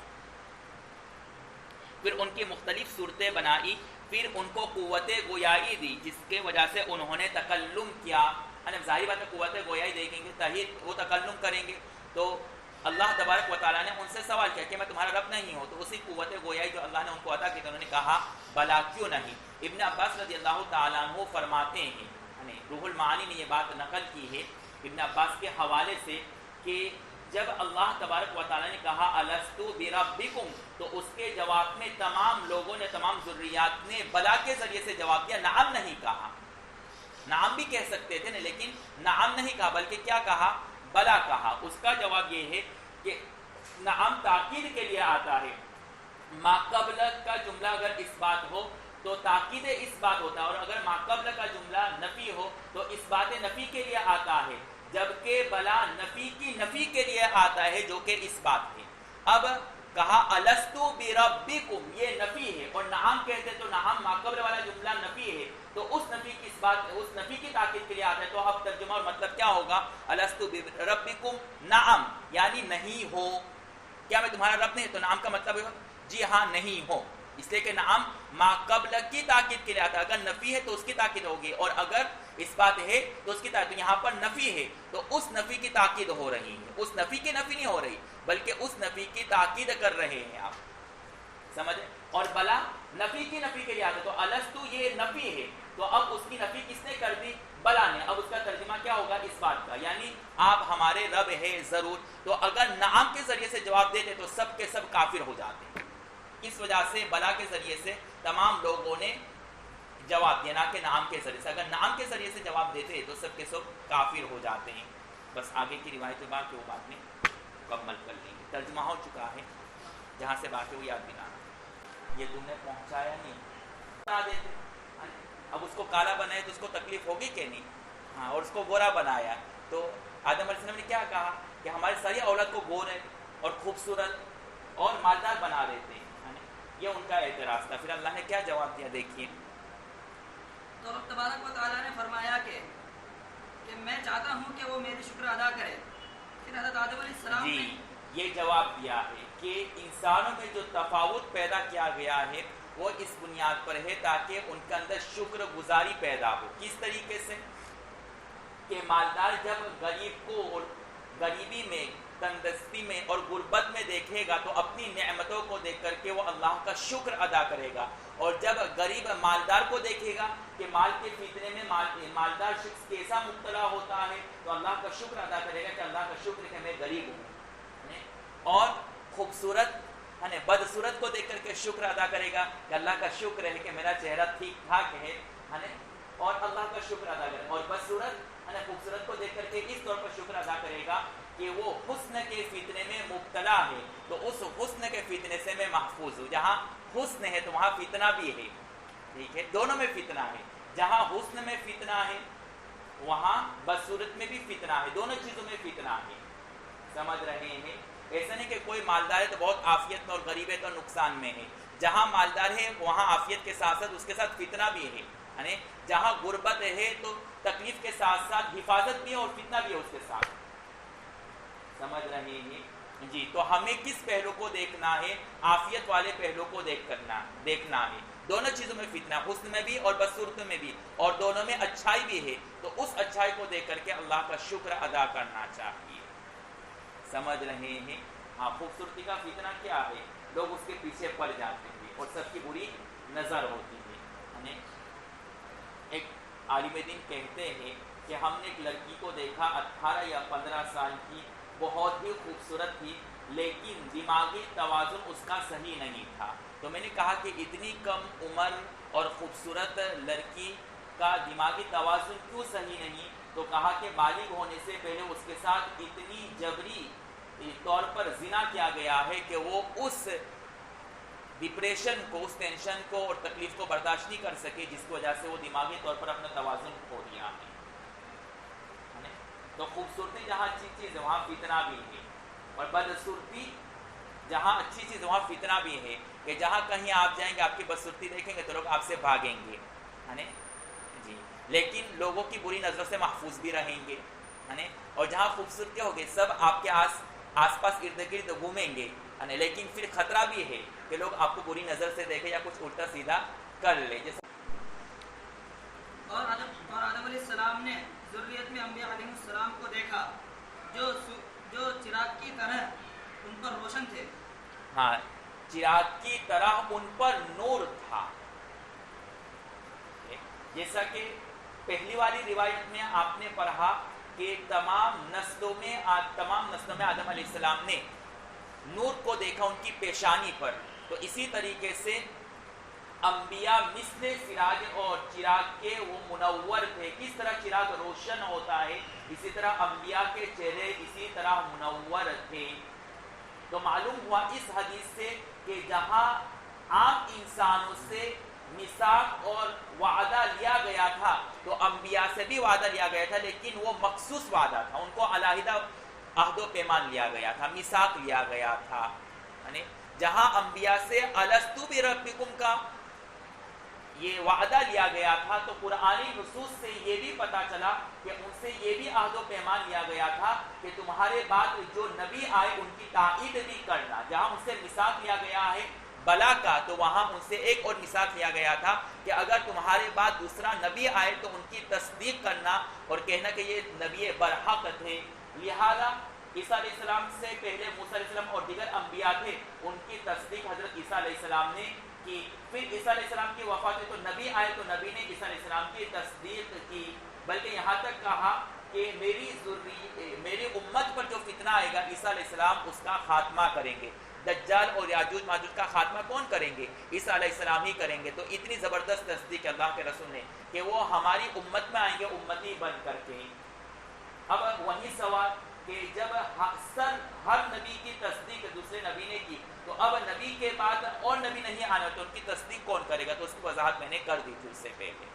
پھر ان کی مختلف صورتیں بنائی، پھر ان کو قوت گویائی دی جس کے وجہ سے انہوں نے تکلم کیا. ظاہری بات ہے قوت گویائی دیکھیں گے تحید وہ تکلم کریں گے. تو اللہ تبارک و تعالیٰ نے ان سے سوال کیا کہ میں تمہارا رب نہیں ہوں. تو اسی قوت گویائی جو اللہ نے ان کو عطا کی تو انہوں نے کہا بلا کیوں نہیں. ابن عباس رضی اللہ تعالیٰ عنہ فرماتے ہیں، روح المعانی نے یہ بات نقل کی ہے ابن عباس کے حوالے سے کہ جب اللہ تبارک و تعالیٰ نے کہا الستو بربکم، تو اس کے جواب میں تمام لوگوں نے، تمام ذریات نے بلا کے ذریعے سے جواب دیا، نعم نہیں کہا. نعم بھی کہہ سکتے تھے نا، لیکن نعم نہیں کہا بلکہ کیا کہا؟ بلا کہا. اس کا جواب یہ ہے کہ نعم تاکید کے لیے آتا ہے. ما قبل کا جملہ اگر اس بات ہو تو تاکید اس بات ہوتا ہے، اور اگر ما قبل کا جملہ نفی ہو تو اس بات نفی کے لیے آتا ہے، جبکہ بلا نفی کی نفی کے لیے آتا ہے جو کہ اس بات ہے. اب کہا الستو بربکم، یہ نفی ہے، اور نعم کہتے تو نعم ما قبل والا جملہ نفی ہے، تو اس نفی کی اس بات، اس نفی کی تاکید کے لیے آتا ہے. تو اب ترجمہ اور مطلب کیا ہوگا؟ الستو بربکم نعم، یعنی نہیں ہو. کیا میں تمہارا رب نہیں؟ تو نعم کا مطلب ہے جی ہاں نہیں ہو، اس لیے کہ نعم ما قبل کی تاکید کے لیے آتا ہے. اگر نفی ہے تو اس کی تاکید ہوگی، اور اگر اس بات ہے تو اس کی تاکید. یہاں پر نفی ہے تو اس نفی کی تاکید ہو رہی ہے، اس نفی کی نفی نہیں ہو رہی بلکہ اس نفی کی تاکید کر رہے ہیں آپ سمجھے. اور بلا نفی کی نفی کے لیے آتا ہے. تو الستو یہ نفی ہے، تو اب اس کی نفی کس نے کر دی؟ بلا نے. اب اس کا ترجمہ کیا ہوگا اس بات کا؟ یعنی آپ ہمارے رب ہے ضرور. تو اگر نعم کے ذریعے سے جواب دیتے تو سب کے سب کافر ہو جاتے ہیں. اس وجہ سے بلا کے ذریعے سے تمام لوگوں نے جواب دیا، نہ کہ نعم کے ذریعے سے. اگر نعم کے ذریعے سے جواب دیتے تو سب کے سب کافر ہو جاتے ہیں. بس آگے کی روایت بات کہ وہ بعد میں مکمل کر لیں گے. ترجمہ ہو چکا ہے، جہاں سے بات ہے وہ یاد دلانا. یہ تم نے پہنچایا نہیں، بتا دیتے. اب اس کو کالا بنائے تو اس کو تکلیف ہوگی کہ نہیں؟ ہاں. اور اس کو گورا بنایا تو آدم علیہ السلام نے کیا کہا کہ ہماری ساری اولاد کو گورے اور خوبصورت اور مالدار بنا دیتے ہیں. یہ ان کا اعتراض تھا. پھر اللہ نے کیا جواب دیا دیکھیے. تو رب تبارک و تعالیٰ نے فرمایا کہ میں چاہتا ہوں کہ وہ میری شکر ادا کرے. پھر حضرت آدم علیہ السلام نے یہ جواب دیا ہے کہ انسانوں میں جو تفاوت پیدا کیا گیا ہے وہ اس بنیاد پر ہے تاکہ ان کے اندر شکر گزاری پیدا ہو. کس طریقے سے؟ کہ مالدار جب غریب کو اور غریبی میں، تندرستی میں اور غربت میں دیکھے گا تو اپنی نعمتوں کو دیکھ کر کے وہ اللہ کا شکر ادا کرے گا. اور جب غریب مالدار کو دیکھے گا کہ مال کے فتنے میں مالدار شخص کیسا مبتلا ہوتا ہے تو اللہ کا شکر ادا کرے گا کہ اللہ کا شکر ہے کہ میں غریب ہوں. اور خوبصورت بدصورت کو دیکھ کر کے شکر ادا کرے گا کہ اللہ کا شکر ہے کہ میرا چہرہ ٹھیک ٹھاک ہے، اور اللہ کا شکر ادا کرے. اور بدصورت خوبصورت کو دیکھ کر کے اس طور پر شکر ادا کرے گا کہ وہ حسن کے فتنے میں مبتلا ہے تو اس حسن کے فتنے سے میں محفوظ ہوں. جہاں حسن ہے تو وہاں فتنہ بھی ہے، ٹھیک ہے، دونوں میں فتنہ ہے. جہاں حسن میں فتنہ ہے وہاں بدصورت میں بھی فتنہ ہے، دونوں چیزوں میں فتنہ ہے. سمجھ رہے ہیں؟ ایسا نہیں کہ کوئی مالدار ہے تو بہت عافیت میں اور غریب ہے تو نقصان میں ہے. جہاں مالدار ہے وہاں عافیت کے ساتھ ساتھ اس کے ساتھ فتنہ بھی ہے. جہاں غربت ہے تو تکلیف کے ساتھ ساتھ حفاظت بھی ہے اور فتنہ بھی ہے اس کے ساتھ. سمجھ رہے ہیں جی؟ تو ہمیں کس پہلو کو دیکھنا ہے؟ عافیت والے پہلو کو دیکھنا ہے. دونوں چیزوں میں فتنہ، حسن میں بھی اور بدصورت میں بھی، اور دونوں میں اچھائی بھی ہے. تو اس اچھائی کو دیکھ کر کے اللہ کا شکر ادا کرنا چاہیے. سمجھ رہے ہیں؟ ہاں. خوبصورتی کا فتنہ کیا ہے؟ لوگ اس کے پیچھے پڑ جاتے ہیں اور سب کی بری نظر ہوتی ہے. ایک عالم دین کہتے ہیں کہ ہم نے ایک لڑکی کو دیکھا 18 یا 15 سال کی، بہت ہی خوبصورت تھی لیکن دماغی توازن اس کا صحیح نہیں تھا. تو میں نے کہا کہ اتنی کم عمر اور خوبصورت لڑکی کا دماغی توازن کیوں صحیح نہیں؟ تو کہا کہ بالغ ہونے سے پہلے اس کے ساتھ اتنی جبری طور پر زنا کیا گیا ہے کہ وہ اس ڈپریشن کو، اس ٹینشن کو اور تکلیف کو برداشت نہیں کر سکے، جس کی وجہ سے وہ دماغی طور پر اپنا توازن کھو دیا ہے. تو خوبصورتی جہاں اچھی چیز ہے وہاں فتنہ بھی ہے، اور بدصورتی جہاں اچھی چیز ہے وہاں فتنہ بھی ہے. کہ جہاں کہیں آپ جائیں گے آپ کی بدصورتی دیکھیں گے تو لوگ آپ سے بھاگیں گے جی، لیکن لوگوں کی بری نظروں سے محفوظ بھی رہیں گے. اور جہاں خوبصورتی ہوگی سب آپ کے آس پاس ارد گرد گھومیں گے، لیکن پھر خطرہ بھی ہے کہ لوگ آپ کو بری نظر سے دیکھیں یا کچھ الٹا سیدھا کر لے. اور آدم علیہ السلام نے ذریت میں انبیاء علیہ السلام کو دیکھا جو چراغ کی طرح ان پر روشن تھے. ہاں، چراغ کی طرح ان پر نور تھا. جیسا کہ پہلی والی روایت میں آپ نے پڑھا کہ تمام نسلوں میں آدم علیہ السلام نے نور کو دیکھا ان کی پیشانی پر. تو اسی طریقے سے انبیاء مثل سراج اور چراغ کے وہ منور تھے. کس طرح چراغ روشن ہوتا ہے اسی طرح انبیاء کے چہرے اسی طرح منور تھے. تو معلوم ہوا اس حدیث سے کہ جہاں عام انسانوں سے میثاق اور وعدہ لیا گیا تھا تو انبیاء سے بھی وعدہ لیا گیا تھا، لیکن وہ مخصوص وعدہ تھا، ان کو علیحدہ عہد و پیمان لیا گیا تھا، میثاق لیا گیا تھا. یعنی جہاں انبیاء سے الستو بربکم کا یہ وعدہ لیا گیا تھا تو قرآنی نصوص سے یہ بھی پتا چلا کہ ان سے یہ بھی عہد و پیمان لیا گیا تھا کہ تمہارے بعد جو نبی آئے ان کی تائید بھی کرنا. جہاں ان سے میثاق لیا گیا ہے بلا کا تو وہاں ان سے ایک اور میثاق لیا گیا تھا کہ اگر تمہارے بعد دوسرا نبی آئے تو ان کی تصدیق کرنا اور کہنا کہ یہ نبی برحق تھے. لہذا عیسیٰ علیہ السلام سے پہلے موسیٰ علیہ السلام اور دیگر انبیاء تھے، ان کی تصدیق حضرت عیسیٰ علیہ السلام نے کی. پھر عیسیٰ علیہ السلام کی وفات ہوئی تو نبی آئے تو نبی نے عیسیٰ علیہ السلام کی تصدیق کی، بلکہ یہاں تک کہا کہ میری امت پر جو فتنہ آئے گا عیسیٰ علیہ السلام اس کا خاتمہ کریں گے. دجال اور یاجوج ماجوج کا خاتمہ کون کریں گے؟ عیسیٰ علیہ السلام ہی کریں گے. تو اتنی زبردست تصدیق اللہ کے رسول نے کہ وہ ہماری امت میں آئیں گے امتی بن کر کے. اب وہی سوال کہ جب ہر نبی کی تصدیق دوسرے نبی نے کی تو اب نبی کے بعد اور نبی نہیں آنا تو ان کی تصدیق کون کرے گا؟ تو اس کی وضاحت میں نے کر دی تھی اس سے پہلے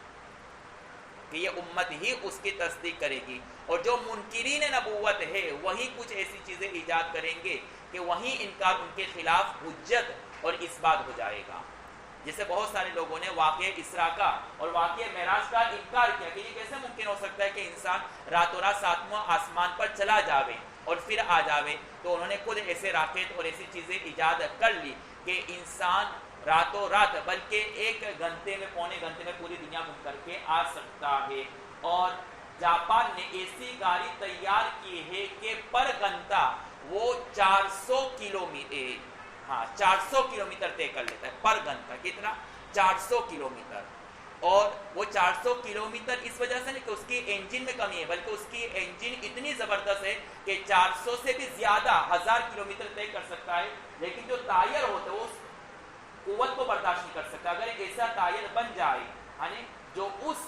کہ یہ امت ہی اس کی تصدیق کرے گی. اور جو منکرین نبوت ہے وہی کچھ ایسی چیزیں ایجاد کریں گے کہ وہی انکار ان کے خلاف حجت اور اثبات ہو جائے گا. جیسے بہت سارے لوگوں نے واقعہ اسراء کا اور واقعہ معراج کا انکار کیا کہ یہ کیسے ممکن ہو سکتا ہے کہ انسان راتوں رات ساتواں آسمان پر چلا جاوے اور پھر آ جاوے. تو انہوں نے خود ایسے راکٹ اور ایسی چیزیں ایجاد کر لی کہ انسان راتوں رات بلکہ 1 گھنٹے میں پونے گھنٹے میں پوری دنیا گھوم کر کے آ سکتا ہے. اور جاپان نے ایسی گاڑی تیار کی ہے کہ پر گھنٹہ وہ 400 کلومیٹر طے کر لیتا ہے پر گھنٹہ. کتنا؟ 400 کلومیٹر. اور وہ 400 کلومیٹر اس وجہ سے نہیں کہ اس کی انجن میں کمی ہے بلکہ اس کی انجن اتنی زبردست ہے کہ 400 سے بھی زیادہ 1000 کلومیٹر طے کر سکتا ہے. لیکن جو ٹائر ہوتا ہے وہ قوت کو برداشت نہیں کر سکتا. اگر ایسا ٹائر بن جائے یعنی جو اس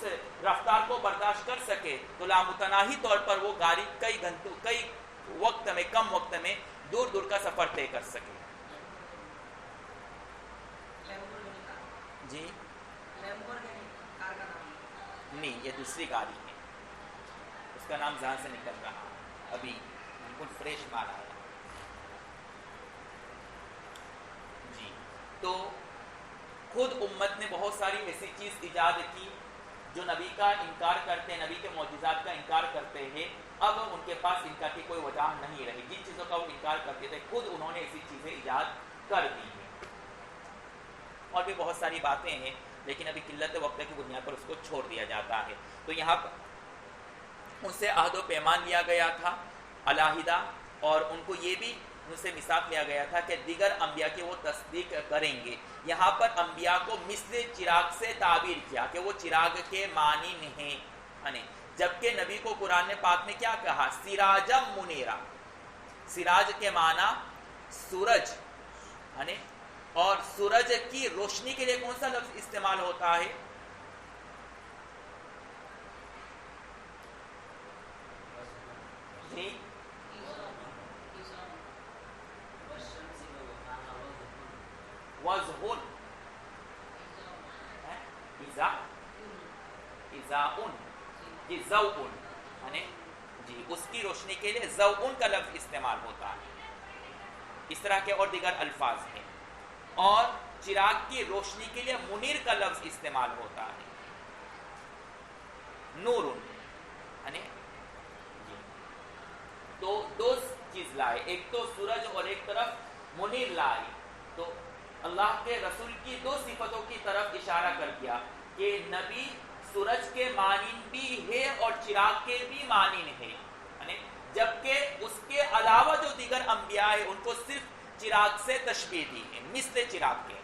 رفتار کو برداشت کر سکے تو لامتناہی طور پر وہ گاڑی کئی وقت میں کم وقت میں دور دور کا سفر طے کر سکے. جی نہیں، یہ دوسری گاڑی ہے، اس کا نام ذہن سے نکل رہا ابھی بالکل فریش مال آیا. جی تو خود امت نے بہت ساری ایسی چیز ایجاد کی جو نبی کا انکار کرتے ہیں، نبی کے معجزات کا انکار کرتے ہیں. اب ان کے پاس انکار کی کوئی وجہ نہیں رہی. جن چیزوں کا وہ انکار کرتے تھے خود انہوں نے ایسی چیزیں ایجاد کر دی ہیں. اور بھی بہت ساری باتیں ہیں لیکن ابھی قلت وقت کی بنیاد پر اس کو چھوڑ دیا جاتا ہے. تو یہاں پر ان سے عہد و پیمان لیا گیا تھا علیحدہ، اور ان کو یہ بھی ان سے میثاق لیا گیا تھا کہ دیگر انبیاء کی وہ تصدیق کریں گے. یہاں پر انبیاء کو مثل چراغ سے تعبیر کیا کہ وہ چراغ کے معنی نہیں، جبکہ نبی کو قرآن پاک میں کیا کہا؟ سراجم منیرا. سراج کے معنی سورج، اور سورج کی روشنی کے لیے کون سا لفظ استعمال ہوتا ہے؟ جی وضحن جی زوءن، جی اس کی روشنی کے لیے زوءن کا لفظ استعمال ہوتا ہے. اس طرح کے اور دیگر الفاظ ہیں. اور چراغ کی روشنی کے لیے منیر کا لفظ استعمال ہوتا ہے، نورن. تو دو چیز لائے، ایک تو سورج اور ایک طرف منیر لائے. تو اللہ کے رسول کی دو صفتوں کی طرف اشارہ کر دیا کہ نبی سورج کے مانند بھی ہے اور چراغ کے بھی مانند ہے، جبکہ اس کے علاوہ جو دیگر انبیاء ہیں ان کو صرف چراغ سے تشبیہ دی ہے، مثل چراغ کے.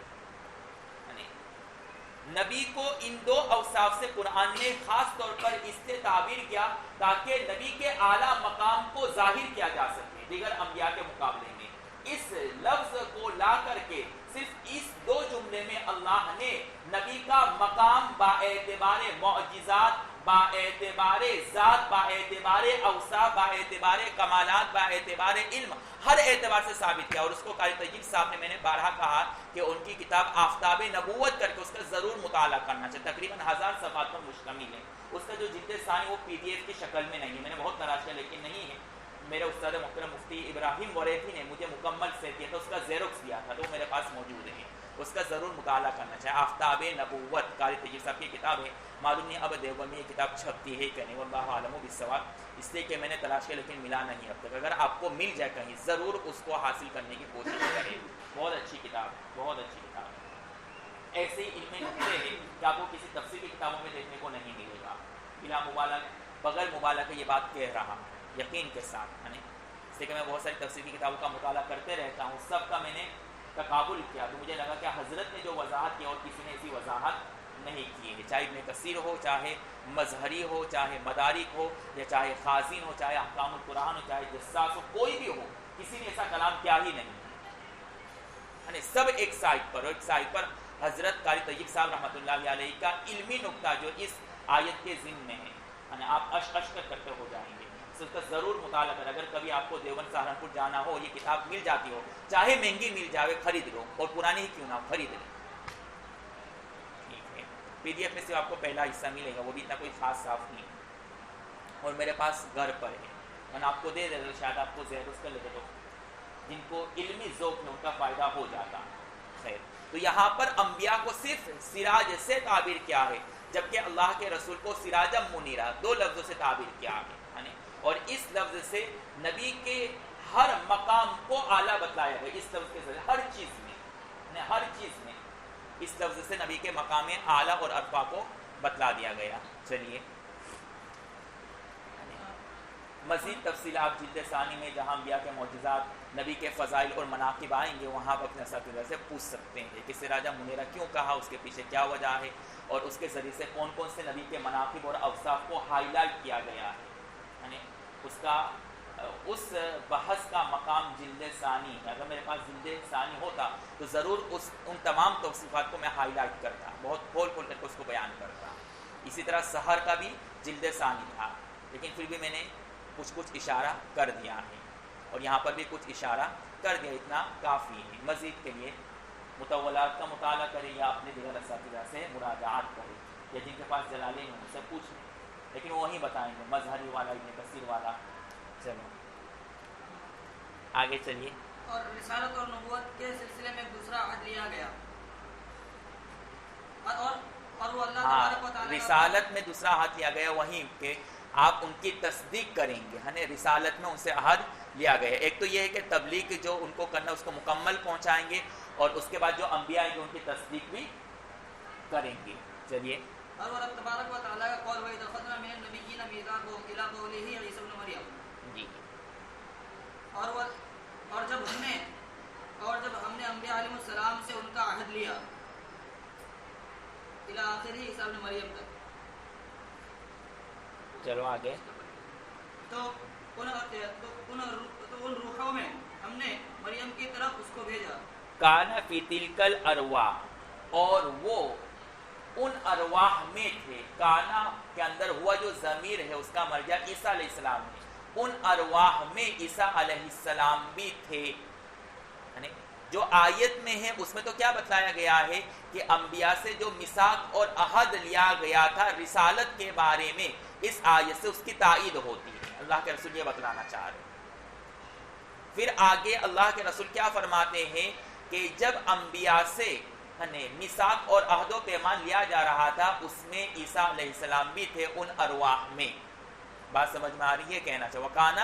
نبی کو ان دو اوصاف سے قرآن نے خاص طور پر اس سے تعبیر کیا تاکہ نبی کے اعلیٰ مقام کو ظاہر کیا جا سکے دیگر انبیاء کے مقابلے میں. اس لفظ کو لا کر کے صرف اس دو جملے میں اللہ نے نبی کا مقام با اعتبار معجزات، با اعتبار ذات، با اعتبار اوصاف، با اعتبار کمالات، با اعتبار علم، ہر اعتبار سے ثابت کیا. اور اس کو قاری طیب صاحب نے، میں نے بارہا کہا کہ ان کی کتاب آفتاب نبوت کر کے اس کا ضرور مطالعہ کرنا چاہیے. تقریباً 1000 صفحات پر مشتمل ہے. اس کا جو جلد ثانی وہ PDF کی شکل میں نہیں ہے، میں نے بہت تلاش کیا لیکن نہیں ہے. میرے استاد محترم مفتی ابراہیم وریثی نے مجھے مکمل سے دیا تھا، اس کا زیروکس دیا تھا، تو وہ میرے پاس موجود ہے. اس کا ضرور مطالعہ کرنا چاہیے. آفتاب نبوت قاری طیب صاحب کی کتاب ہے. معلوم نہیں اب دیوبند میں یہ کتاب چھپتی ہے کہ نہیں، واللہ عالم بالصواب. اس لیے کہ میں نے تلاش کیا لیکن ملا نہیں اب تک. اگر آپ کو مل جائے کہیں ضرور اس کو حاصل کرنے کی کوشش کریں. بہت اچھی کتاب، بہت اچھی کتاب. ایسے ہی علم نقطے ہیں کہ آپ کو کسی تفسیر کی کتابوں میں دیکھنے کو نہیں ملے گا. بلا مبالغہ، بغیر مبالغہ یہ بات کہہ رہا ہوں یقین کے ساتھ، ہے نا. اس لیے کہ میں بہت ساری تفسیر کی کتابوں کا مطالعہ کرتے رہتا ہوں، سب کا میں نے تقابل کیا تو مجھے لگا کہ حضرت نے جو وضاحت کی اور کسی نے ایسی وضاحت نہیں کی ہے. چاہے ابن کثیر ہو، چاہے مظہری ہو، چاہے مدارک ہو، یا چاہے خازن ہو، چاہے احکام القرآن ہو، چاہے جساس ہو، کوئی بھی ہو، کسی نے ایسا کلام کیا ہی نہیں. یعنی سب ایک سائٹ پر، ایک سائٹ پر حضرت قاری طیب صاحب رحمۃ اللہ علیہ کا علمی نقطہ جو اس آیت کے ضمن میں ہے، یعنی آپ اشک کرتے ہو جائیں گے. اس کا ضرور مطالعہ کریں. اگر کبھی آپ کو دیوبند سہارنپور جانا ہو، یہ کتاب مل جاتی ہو، چاہے مہنگی مل جاوے خرید لو، اور پرانی ہی کیوں نہ خرید لو. ٹھیک ہے. PDF میں صرف آپ کو پہلا حصہ ملے گا، وہ بھی اتنا کوئی خاص صاف نہیں. اور میرے پاس گھر پر ہے، میں آپ کو دے دیتا، شاید آپ کو زہر اس کا لگے تو جن کو علمی ذوق میں ان کا فائدہ ہو جاتا. خیر، تو یہاں پر انبیاء کو صرف سراج سے تعبیر کیا ہے، جبکہ اللہ کے رسول کو سراجا منیرا 2 لفظوں سے تعبیر کیا ہے. اور اس لفظ سے نبی کے ہر مقام کو اعلیٰ بتلایا گیا. اس لفظ کے ذریعے ہر چیز میں، ہر چیز میں اس لفظ سے نبی کے مقام اعلیٰ اور ارفع کو بتلا دیا گیا. چلیے مزید تفصیلات جلد ثانی میں جہاں انبیاء کے معجزات، نبی کے فضائل اور مناقب آئیں گے، وہاں آپ اپنے اساتذہ سے پوچھ سکتے ہیں کہ سراجا منیرا کیوں کہا، اس کے پیچھے کیا وجہ ہے، اور اس کے ذریعے سے کون کون سے نبی کے مناقب اور اوصاف کو ہائی لائٹ کیا گیا ہے. اس کا اس بحث کا مقام جلد ثانی ہے. اگر میرے پاس جلد ثانی ہوتا تو ضرور ان تمام توصیفات کو میں ہائی لائٹ کرتا، بہت کھول کھول کر کے اس کو بیان کرتا. اسی طرح سحر کا بھی جلد ثانی تھا، لیکن پھر بھی میں نے کچھ اشارہ کر دیا ہے، اور یہاں پر بھی کچھ اشارہ کر دیا، اتنا کافی ہے. مزید کے لیے مطولات کا مطالعہ کریں یا اپنے دیگر اساتذہ سے مراجعات کریں، یا جن کے پاس جلالین ہیں ان سے پوچھیں، لیکن وہی بتائیں گے، مظہری والا، ابن کثیر والا. چلو آگے چلیے. اور رسالت اور نبوت کے سلسلے میں دوسرا عہد لیا گیا، اور وہ اللہ تبارک و تعالی رسالت میں دوسرا عہد لیا گیا، وہیں کہ آپ ان کی تصدیق کریں گے. ہمیں رسالت میں ان سے عہد لیا گیا. ایک تو یہ ہے کہ تبلیغ جو ان کو کرنا اس کو مکمل پہنچائیں گے، اور اس کے بعد جو انبیاء ہیں ان کی تصدیق بھی کریں گے. چلیے. اور وہ رب تبارک و تعالی کا قول وَإِذْ أَخَذْنَا مِنَ النَّبِيِّينَ مِيثَاقَهُمْ إِلَى قَوْلِهِ عِيسَى ابْنُ مَرْيَمَ. جی. اور جب ہم نے انبیاء علیہ السلام سے ان کا عہد لیا، الی آخر عیسی ابن مریم تک. چلو آگے. تو ان روحوں میں ہم نے مریم کی طرف اس کو بھیجا. کانا فی تلک الارواح، اور وہ ان ارواح میں تھے. کانا کے اندر ہوا جو ضمیر ہے اس کا مرجع عیسیٰ علیہ السلام ہے. ان ارواح میں عیسیٰ علیہ السلام بھی تھے. یعنی جو آیت میں ہے اس میں تو کیا بتایا گیا ہے کہ انبیاء سے جو میثاق اور عہد لیا گیا تھا رسالت کے بارے میں، اس آیت سے اس کی تائید ہوتی ہے. اللہ کے رسول یہ بتلانا چاہ رہے ہیں. پھر آگے اللہ کے رسول کیا فرماتے ہیں کہ جب انبیاء سے میثاق اور عہد و پیمان لیا جا رہا تھا اس میں عیسیٰ علیہ السلام بھی تھے ان ارواح میں. بات سمجھ میں آ رہی ہے؟ کہنا چاہیے وَكَانَ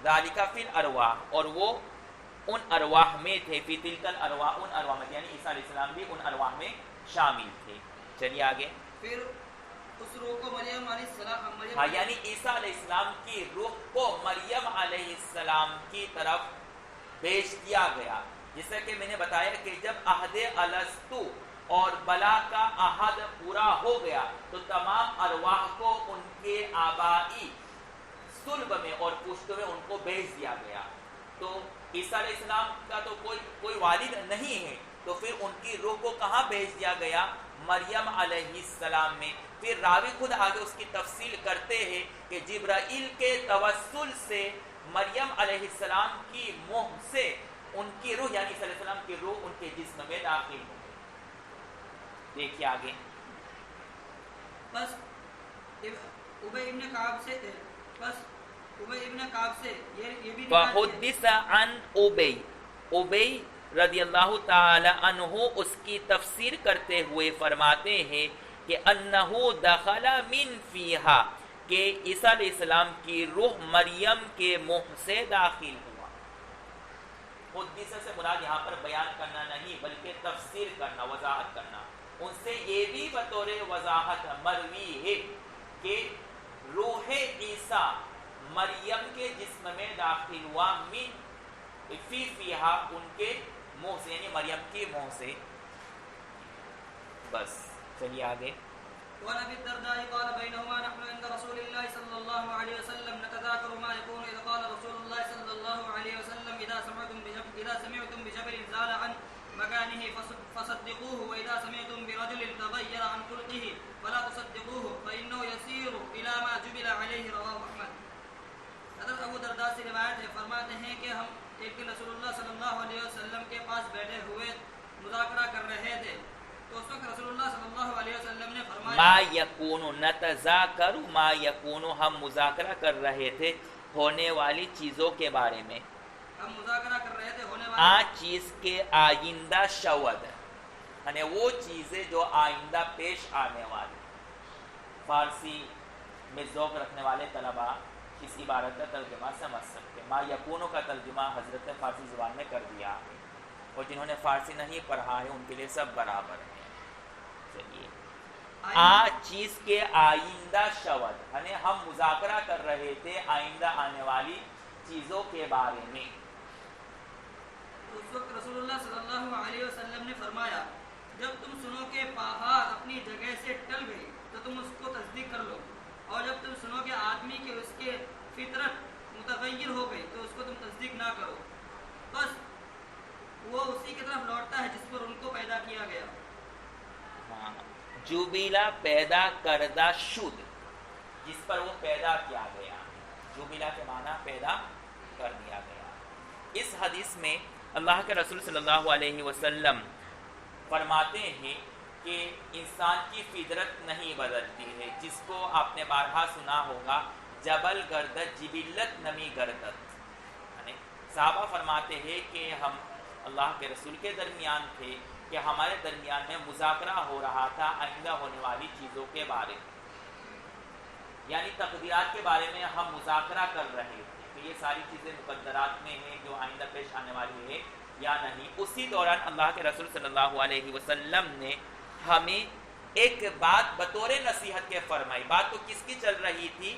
ذَلِكَ فِي الْأَرْوَاحِ، اور وہ ان ارواح میں تھے. فی تلک الارواح، ان ارواح میں، یعنی عیسیٰ علیہ السلام بھی ان ارواح میں شامل تھے. چلیے آگے. پھر اس روح کو مریم علیہ السلام، ہاں یعنی عیسیٰ علیہ السلام کی روح کو مریم علیہ السلام کی طرف بھیج دیا گیا. جس طرح کہ میں نے بتایا کہ جب عہد الستو اور بلا کا عہد پورا ہو گیا تو تمام ارواح کو ان کے آبائی صلب میں اور پشت میں ان کو بھیج دیا گیا. تو عیسیٰ علیہ السلام کا تو کوئی والد نہیں ہے، تو پھر ان کی روح کو کہاں بھیج دیا گیا؟ مریم علیہ السلام میں. پھر راوی خود آگے اس کی تفصیل کرتے ہیں کہ جبرائیل کے توسل سے مریم علیہ السلام کی منہ سے ان کی روح یعنی صلی اللہ علیہ وسلم کی روح ان کے جسم میں داخل ہو گئی. دیکھیے آگے. بس ابی ابن کعب سے یہ بھی فحدث عن ابی رضی اللہ تعالی عنہ اس کی تفسیر کرتے ہوئے فرماتے ہیں کہ انہو دخل من فیہا کہ عیسیٰ علیہ السلام کی روح مریم کے منہ سے داخل ہوا. حدیث سے مراد یہاں پر بیان کرنا نہیں بلکہ تفسیر کرنا، وضاحت کرنا. ان سے یہ بھی بطور وضاحت مروی ہے کہ روح عیسیٰ مریم کے جسم میں داخل ہوا من فیہا ان کے منہ سے یعنی مریم کی منہ سے. بس چلیے آگے. وعن ابي الدرداء قال بينهما نحن عند رسول الله صلى الله عليه وسلم نتذاكر ما يكون اذا قال رسول الله صلى الله عليه وسلم اذا سمعتم بجبل زال عن مكانه فصدقوه واذا سمعتم برجل تغير عن خلقه فلا تصدقوه فانه يسير الى ما جبل عليه رواه احمد. حضرت ابو درداء سے روایت ہے، فرماتے ہیں کہ ہم ایک دن رسول اللہ صلی اللہ علیہ وسلم کے پاس بیٹھے ہوئے مذاکرہ کر رہے تھے تو اس وقت رسول اللہ صلی اللہ علیہ وسلم نے فرمایا ما یکون نتذاکر ما یکون ہم مذاکرہ کر رہے تھے ہونے والی چیزوں کے بارے میں. ہم مذاکرہ کر رہے تھے ہونے والی چیز کے آئندہ شود یعنی وہ چیزیں جو آئندہ پیش آنے والی. فارسی میں ذوق رکھنے والے طلباء اس عبارت کا ترجمہ سمجھ سکتے. ما یکونوں کا ترجمہ حضرت نے فارسی زبان میں کر دیا اور جنہوں نے فارسی نہیں پڑھا ہے ان کے لیے سب برابر ہیں. چلیے چیز کے آئندہ شود یعنی ہم مذاکرہ کر رہے تھے آئندہ آنے والی چیزوں کے بارے میں. اس وقت رسول اللہ صلی اللہ علیہ وسلم نے فرمایا جب تم سنو کہ پہاڑ اپنی جگہ سے ٹل گئی تو تم اس کو تصدیق کر لو، اور جب تم سنو کہ آدمی کے اس کے فطرت متغیر ہو گئی تو اس کو تم تصدیق نہ کرو. بس وہ اسی کی طرف لوٹتا ہے جس پر ان کو پیدا کیا گیا. جوبیلا پیدا کردہ شد جس پر وہ پیدا کیا گیا. جوبیلا کے معنی پیدا کر دیا گیا. اس حدیث میں اللہ کے رسول صلی اللہ علیہ وسلم فرماتے ہیں کہ انسان کی فطرت نہیں بدلتی ہے، جس کو آپ نے بارہا سنا ہوگا جبل گردت جبلت نمی گردت. یعنی صحابہ فرماتے ہیں کہ ہم اللہ کے رسول کے درمیان تھے کہ ہمارے درمیان میں مذاکرہ ہو رہا تھا آئندہ ہونے والی چیزوں کے بارے میں، یعنی تقدیرات کے بارے میں ہم مذاکرہ کر رہے تھے کہ یہ ساری چیزیں مقدرات میں ہیں جو آئندہ پیش آنے والی ہے یا نہیں. اسی دوران اللہ کے رسول صلی اللہ علیہ وسلم نے ہمیں ایک بات بطور نصیحت کے فرمائی. بات تو کس کی چل رہی تھی؟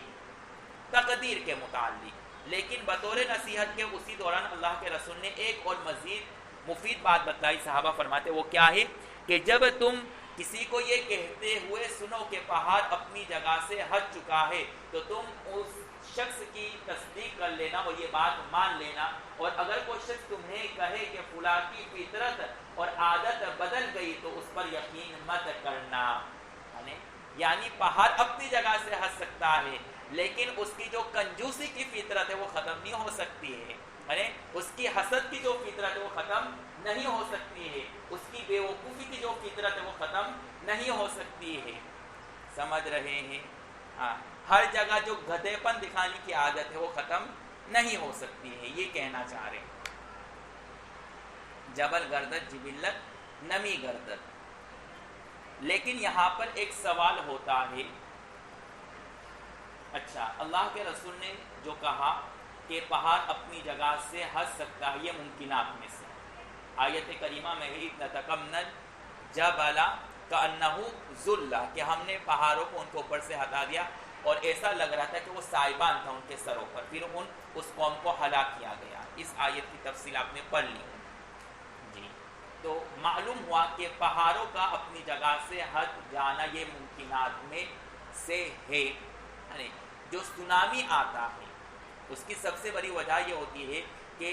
تقدیر کے متعلق، لیکن بطور نصیحت کے اسی دوران اللہ کے رسول نے ایک اور مزید مفید بات بتلائی. صحابہ فرماتے وہ کیا ہے کہ جب تم کسی کو یہ کہتے ہوئے سنو کہ پہاڑ اپنی جگہ سے ہٹ چکا ہے تو تم اس شخص کی تصدیق کر لینا اور یہ بات مان لینا. اور اگر کوئی شخص تمہیں کہے کہ فلاں کی فطرت اور عادت بدل گئی تو اس پر یقین مت کرنا. یعنی پہاڑ اپنی جگہ سے ہٹ سکتا ہے لیکن اس کی جو کنجوسی کی فطرت ہے وہ ختم نہیں ہو سکتی ہے. اس کی حسد کی جو فطرت ہے وہ ختم نہیں ہو سکتی ہے. اس کی بے وقوفی کی جو فطرت ہے وہ ختم نہیں ہو سکتی ہے. سمجھ رہے ہیں؟ ہر جگہ جو گدھے پن دکھانے کی عادت ہے وہ ختم نہیں ہو سکتی ہے، یہ کہنا چاہ رہے ہیں. جبل گردت جبلت نمی گردت. لیکن یہاں پر ایک سوال ہوتا ہے. اچھا، اللہ کے رسول نے جو کہا کہ پہاڑ اپنی جگہ سے ہٹ سکتا ہے، یہ ممکنات میں سے آیت کریمہ میں ہی نتقمنا الجبل کأنہ ذلہ کہ ہم نے پہاڑوں کو ان کے اوپر سے ہٹا دیا اور ایسا لگ رہا تھا کہ وہ سائبان تھا ان کے سروں پر، پھر اس قوم کو ہلاک کیا گیا. اس آیت کی تفصیل آپ نے پڑھ لی جی. تو معلوم ہوا کہ پہاڑوں کا اپنی جگہ سے ہٹ جانا یہ ممکنات میں سے ہے. جو سونامی آتا ہے اس کی سب سے بڑی وجہ یہ ہوتی ہے کہ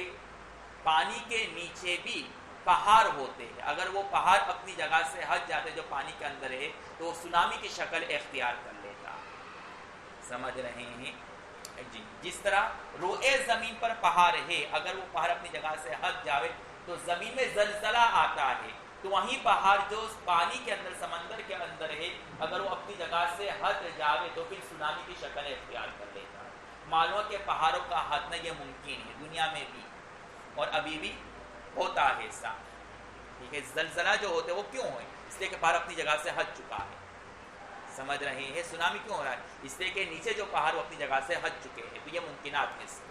پانی کے نیچے بھی پہاڑ ہوتے ہیں، اگر وہ پہاڑ اپنی جگہ سے ہٹ جاتے جو پانی کے اندر ہے تو وہ سونامی کی شکل اختیار کر لیتا. سمجھ رہے ہیں جی؟ جس طرح روئے زمین پر پہاڑ ہے، اگر وہ پہاڑ اپنی جگہ سے ہٹ جاوے تو زمین میں زلزلہ آتا ہے، تو وہیں پہاڑ جو پانی کے اندر سمندر کے اندر ہے اگر وہ اپنی جگہ سے ہٹ جاوے تو پھر سونامی کی شکل اختیار کر لیتا ہے. معلوم کہ پہاڑوں کا ہٹنا یہ ممکن ہے دنیا میں بھی اور ابھی بھی ہوتا ہے ایسا. ٹھیک ہے، زلزلہ جو ہوتے وہ کیوں ہوئے؟ اس لیے کہ پہاڑ اپنی جگہ سے ہٹ چکا ہے. سمجھ رہے ہیں؟ سونامی کیوں ہو رہا ہے؟ اس لیے کہ نیچے جو پہاڑ وہ اپنی جگہ سے ہٹ چکے ہیں. تو یہ ممکنات میں سے.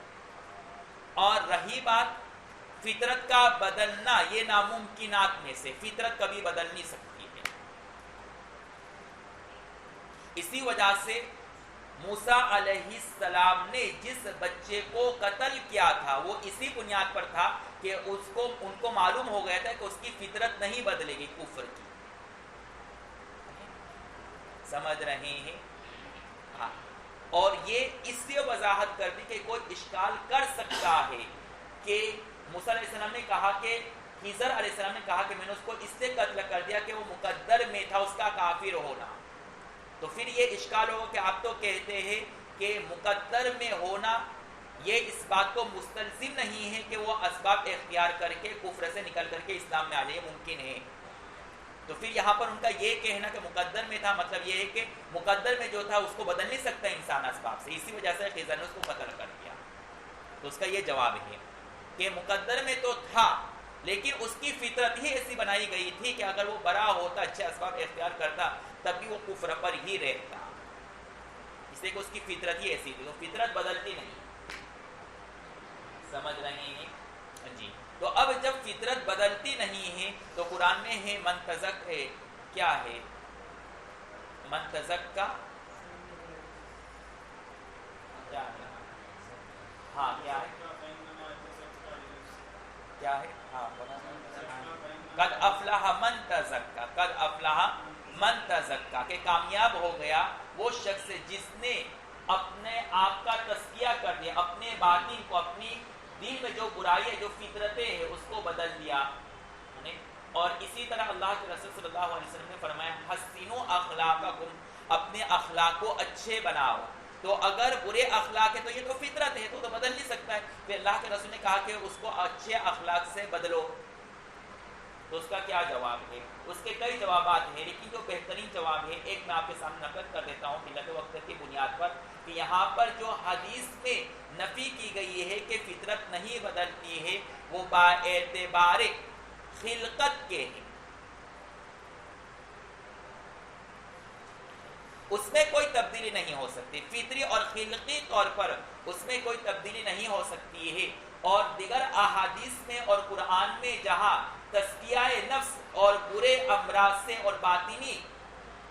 اور رہی بات فطرت کا بدلنا، یہ ناممکنات میں سے. فطرت کبھی بدل نہیں سکتی ہے. اسی وجہ سے موسیٰ علیہ السلام نے جس بچے کو قتل کیا تھا وہ اسی بنیاد پر تھا کہ ان کو معلوم ہو گیا تھا کہ اس کی فطرت نہیں بدلے گی کفر کی. سمجھ رہے ہیں؟ ہاں. اور یہ اس لیے وضاحت کر دی کہ کوئی اشکال کر سکتا ہے کہ موسیٰ علیہ السلام نے کہا کہ خضر علیہ السلام نے کہا کہ میں نے اس کو اس سے قتل کر دیا کہ وہ مقدر میں تھا اس کا کافر ہونا. تو پھر یہ اشکال ہوگا کہ آپ تو کہتے ہیں کہ مقدر میں ہونا یہ اس بات کو مستلزم نہیں ہے کہ وہ اسباب اختیار کر کے کفر سے نکل کر کے اسلام میں آ جائے. ممکن ہے. تو پھر یہاں پر ان کا یہ کہنا کہ مقدر میں تھا مطلب یہ ہے کہ مقدر میں جو تھا اس کو بدل نہیں سکتا انسان اسباب سے، اسی وجہ سے خضر نے اس کو قتل کر دیا. تو اس کا یہ جواب ہے کہ مقدر میں تو تھا لیکن اس کی فطرت ہی ایسی بنائی گئی تھی کہ اگر وہ بڑا ہوتا اچھے اسباب اختیار کرتا تب بھی وہ کفر پر ہی رہتا. اس لیے کہ اس کی فطرت ہی ایسی تھی. تو فطرت بدلتی نہیں. سمجھ رہے ہیں جی؟ تو اب جب فطرت بدلتی نہیں ہے تو قرآن میں ہے منتزک ہے. کیا ہے منتزک کا؟ کیا ہے؟ ہاں کیا ہے؟ کیا ہے؟ ہاں قد افلح من تزکا. قد افلح من تزکا کہ کامیاب ہو گیا وہ شخص جس نے اپنے آپ کا تزکیہ کر دیا، اپنے باطن کو، اپنی دل میں جو برائی ہے جو فطرتیں ہیں اس کو بدل دیا. اور اسی طرح اللہ کے رسول صلی اللہ علیہ وسلم نے فرمایا حسنوا اخلاقکم، اپنے اخلاق کو اچھے بناؤ. تو اگر برے اخلاق ہے تو یہ تو فطرت ہے تو بدل نہیں سکتا ہے. پھر اللہ کے رسول نے کہا کہ اس کو اچھے اخلاق سے بدلو. تو اس کا کیا جواب ہے؟ اس کے کئی جوابات ہیں لیکن جو بہترین جواب ہے ایک میں آپ کے سامنے نقل کر دیتا ہوں قلت وقت کی بنیاد پر کہ یہاں پر جو حدیث میں نفی کی گئی ہے کہ فطرت نہیں بدلتی ہے وہ با اعتبار خلقت کے ہیں. اس میں کوئی تبدیلی نہیں ہو سکتی. فطری اور خلقی طور پر اس میں کوئی تبدیلی نہیں ہو سکتی ہے. اور دیگر احادیث میں اور قرآن میں جہاں تزکیہ نفس اور برے امراض سے اور باطنی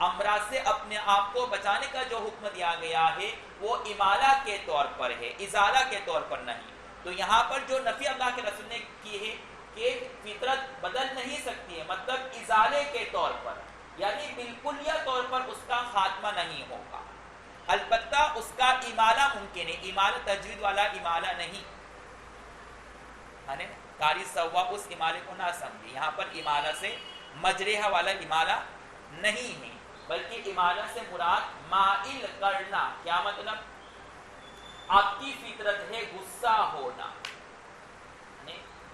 امراض سے اپنے آپ کو بچانے کا جو حکم دیا گیا ہے وہ امالہ کے طور پر ہے، ازالہ کے طور پر نہیں. تو یہاں پر جو نفی اللہ کے رسول نے کی ہے کہ فطرت بدل نہیں سکتی ہے مطلب ازالے کے طور پر، یعنی بالکلیہ طور پر اس کا خاتمہ نہیں ہوگا. البتہ اس کا امالہ ممکن ہے. امالہ تجوید والا امالہ نہیں ہے. قاری سوا اس امالے کو نہ سمجھے. یہاں پر امالہ سے مجرحہ والا امالہ نہیں ہے بلکہ امالہ سے مراد مائل کرنا. کیا مطلب؟ آپ کی فطرت ہے غصہ ہونا.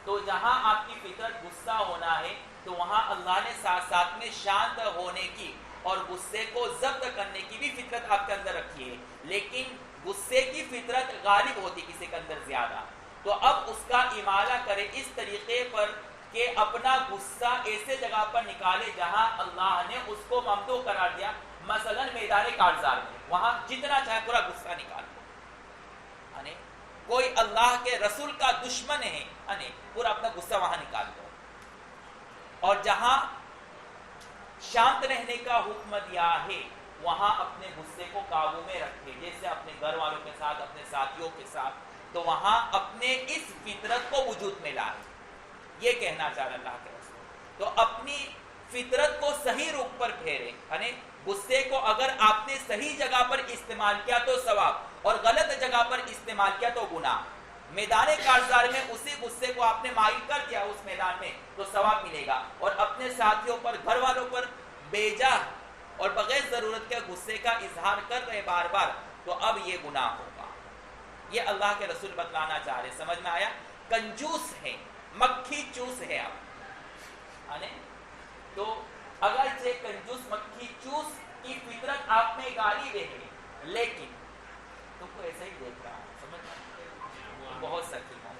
تو جہاں آپ کی فطرت غصہ ہونا ہے تو وہاں اللہ نے ساتھ ساتھ میں شانت ہونے کی اور غصے کو ضبط کرنے کی بھی فطرت آپ کے اندر رکھی ہے. لیکن غصے کی فطرت غالب ہوتی کسی کے اندر زیادہ. تو اب اس کا امالہ کرے اس طریقے پر کہ اپنا غصہ ایسے جگہ پر نکالے جہاں اللہ نے اس کو ممدوح قرار دیا. مثلا میدان کارزار میں وہاں جتنا چاہے پورا غصہ نکال دو. کوئی اللہ کے رسول کا دشمن ہے پورا اپنا غصہ وہاں نکال دو. اور جہاں شانت رہنے کا حکم دیا ہے وہاں اپنے غصے کو قابو میں رکھے جیسے اپنے گھر والوں کے ساتھ، اپنے ساتھیوں کے ساتھ. تو وہاں اپنے اس فطرت کو وجود میں لائے. یہ کہنا چاہ رہا اللہ کے رسول. تو اپنی فطرت کو صحیح رخ پر پھیرے. غصے کو اگر آپ نے صحیح جگہ پر استعمال کیا تو ثواب اور غلط جگہ پر استعمال کیا تو گناہ. میدان کارزار میں اسی غصے کو آپ نے مائل کر دیا اس میدان میں تو ثواب ملے گا، اور اپنے ساتھیوں پر، گھر والوں پر بیجا اور بغیر ضرورت کے غصے کا اظہار کر رہے بار بار، تو اب یہ گناہ ہوگا۔ یہ اللہ کے رسول بتلانا چاہ رہے، سمجھ میں آیا؟ کنجوس ہے، مکھی چوس ہے آپ، تو اگرچہ کنجوس مکھی چوس کی فطرت آپ میں غالب ہے، لیکن تم کو ایسا ہی دیکھ رہا ہوں، سمجھ میں بہت سخی ہوں،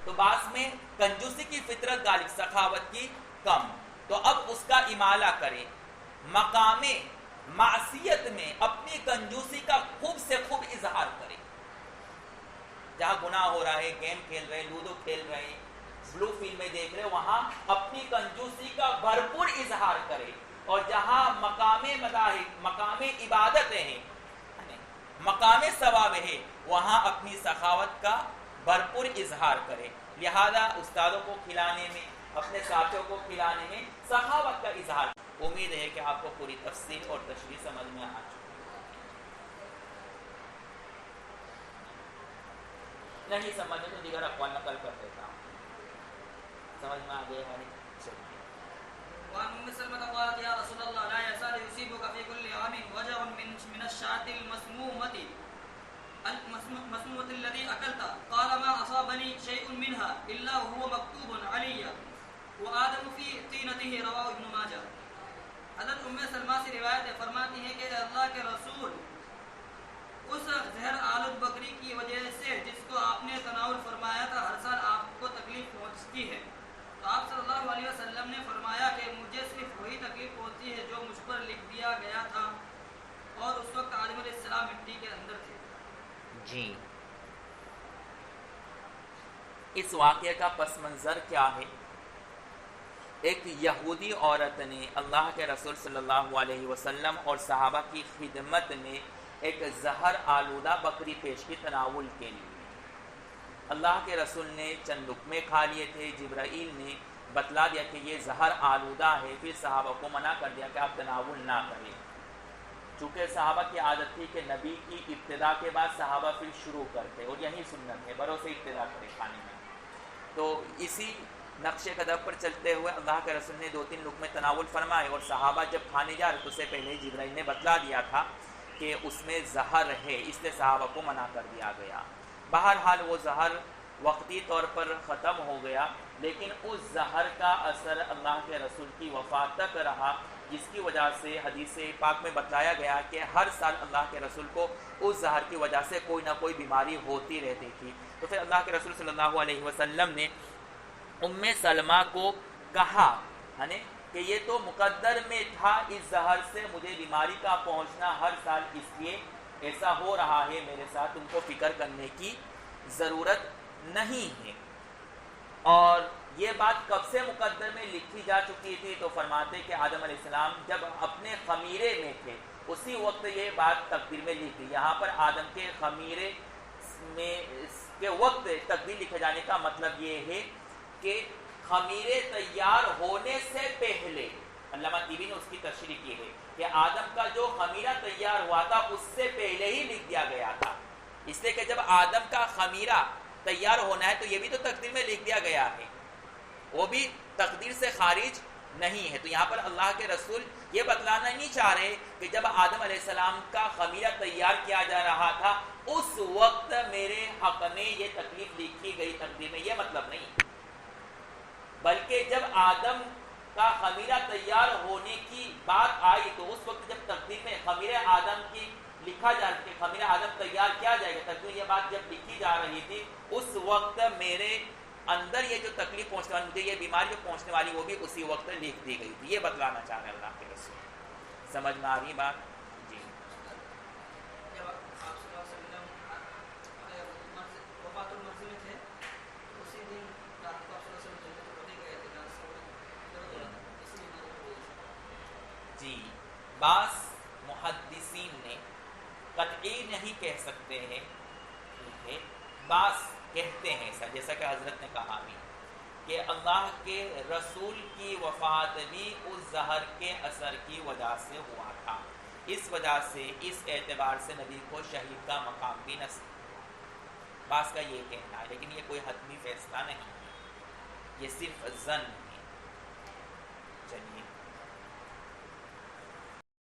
تو بعض میں کنجوسی کی فطرت غالب، سخاوت کی کم، تو اب اس کا امالہ کرے، مقام معصیت میں اپنی کنجوسی کا خوب سے خوب اظہار کرے، جہاں گناہ ہو رہا ہے، گیم کھیل رہے، لودو کھیل رہے، بلو فلمیں دیکھ رہے، وہاں اپنی کنجوسی کا بھرپور اظہار کرے، اور جہاں مقام مذاہب، مقام عبادت ہے، مقام ثواب ہے، وہاں اپنی سخاوت کا بھرپور اظہار کرے۔ لہذا استادوں کو کھلانے میں، اپنے ساتھیوں کو کھلانے میں سخاوت کا اظہار۔ امید ہے کہ آپ کو پوری تفصیل اور تشریح سمجھ میں آ چکی، نہیں سمجھے تو دیگر اقوال نقل کر دیتا ہوں، سمجھ میں آ گئے ہے؟ چلیے۔ وعن ام سلمة قالت يا رسول الله لا يزال يصيبك في كل عام وجع من الشاة المسمومة الذي أكلت، قال ما أصابني شيء منها إلا وهو مكتوب علي وآدم في طينته، رواه ابن ماجہ۔ حضرت ام سلمہ سے روایت ہے، فرماتی ہے کہ اللہ کے رسول اس زہر آلود بکری کی وجہ سے جس کو آپ نے تناول فرمایا تھا، ہر سال آپ کو تکلیف پہنچتی ہے، تو آپ صلی اللہ علیہ وسلم نے فرمایا کہ مجھے صرف وہی تکلیف پہنچتی ہے جو مجھ پر لکھ دیا گیا تھا، اور اس وقت آدم علیہ السلام مٹی کے اندر تھے۔ جی، اس واقعے کا پس منظر کیا ہے؟ ایک یہودی عورت نے اللہ کے رسول صلی اللہ علیہ وسلم اور صحابہ کی خدمت میں ایک زہر آلودہ بکری پیش کی تناول کے لیے۔ اللہ کے رسول نے چند لقمے کھا لیے تھے، جبرائیل نے بتلا دیا کہ یہ زہر آلودہ ہے، پھر صحابہ کو منع کر دیا کہ آپ تناول نہ کریں، چونکہ صحابہ کی عادت تھی کہ نبی کی ابتدا کے بعد صحابہ پھر شروع کرتے، اور یہی سنت ہے، بروں سے ابتدا کرے کھانے میں۔ تو اسی نقش قدم پر چلتے ہوئے اللہ کے رسول نے 2-3 لقمے تناول فرمائے، اور صحابہ جب کھانے جا رہے تو اس سے پہلے جبرائیل نے بتلا دیا تھا کہ اس میں زہر ہے، اس لیے صحابہ کو منع کر دیا گیا۔ بہرحال وہ زہر وقتی طور پر ختم ہو گیا، لیکن اس زہر کا اثر اللہ کے رسول کی وفات تک رہا، جس کی وجہ سے حدیث پاک میں بتلایا گیا کہ ہر سال اللہ کے رسول کو اس زہر کی وجہ سے کوئی نہ کوئی بیماری ہوتی رہتی تھی۔ تو پھر اللہ کے رسول صلی اللہ علیہ وسلم نے ام سلمہ کو کہا کہ یہ تو مقدر میں تھا، اس زہر سے مجھے بیماری کا پہنچنا ہر سال، اس لیے ایسا ہو رہا ہے میرے ساتھ، تم کو فکر کرنے کی ضرورت نہیں ہے۔ اور یہ بات کب سے مقدر میں لکھی جا چکی تھی؟ تو فرماتے کہ آدم علیہ السلام جب اپنے خمیرے میں تھے اسی وقت یہ بات تقدیر میں لکھی۔ یہاں پر آدم کے خمیرے میں کے وقت تقدیر لکھے جانے کا مطلب یہ ہے کہ خمیرے تیار ہونے سے پہلے، علامہ طیبی نے اس کی تشریح کی ہے کہ آدم کا جو خمیرہ تیار ہوا تھا اس سے پہلے ہی لکھ دیا گیا تھا، اس لیے کہ جب آدم کا خمیرہ تیار ہونا ہے تو یہ بھی تو تقدیر میں لکھ دیا گیا ہے، وہ بھی تقدیر سے خارج نہیں ہے۔ تو یہاں پر اللہ کے رسول یہ بتلانا نہیں چاہ رہے کہ جب آدم علیہ السلام کا خمیرہ تیار کیا جا رہا تھا اس وقت میرے حق میں یہ تکلیف لکھی گئی تقدیر میں، یہ مطلب نہیں، بلکہ جب آدم کا خمیرہ تیار ہونے کی بات آئی تو اس وقت جب تقدیر میں خمیرہ آدم کی لکھا جا کہ خمیرہ آدم تیار کیا جائے گا، تقدیر یہ بات جب لکھی جا رہی تھی اس وقت میرے اندر یہ جو تکلیف پہنچنے والی، مجھے یہ بیماری جو پہنچنے والی وہ بھی اسی وقت لکھ دی گئی تھی، یہ بتلانا چاہ رہے اللہ کے رسول۔ سمجھ میں آ رہی بات؟ جی۔ جب آپ صلی اللہ علیہ وسلم وفات المرضی میں تھے تو اسی دن رات کو آپ صلی اللہ علیہ وسلم جنت کو لے گئے تھے، جی۔ بعض محدثین نے قطعی نہیں کہہ سکتے ہیں، ٹھیک ہے، بعض کہتے ہیں ایسا، جیسا کہ حضرت نے کہا بھی کہ اللہ کے رسول کی وفات بھی اس زہر کے اثر کی وجہ سے ہوا تھا، اس وجہ سے اس اعتبار سے نبی کو شہید کا مقام بھی نصیب۔ بعض کا یہ کہنا ہے، لیکن یہ کوئی حتمی فیصلہ نہیں ہے، یہ صرف ظن ہے۔ چلیے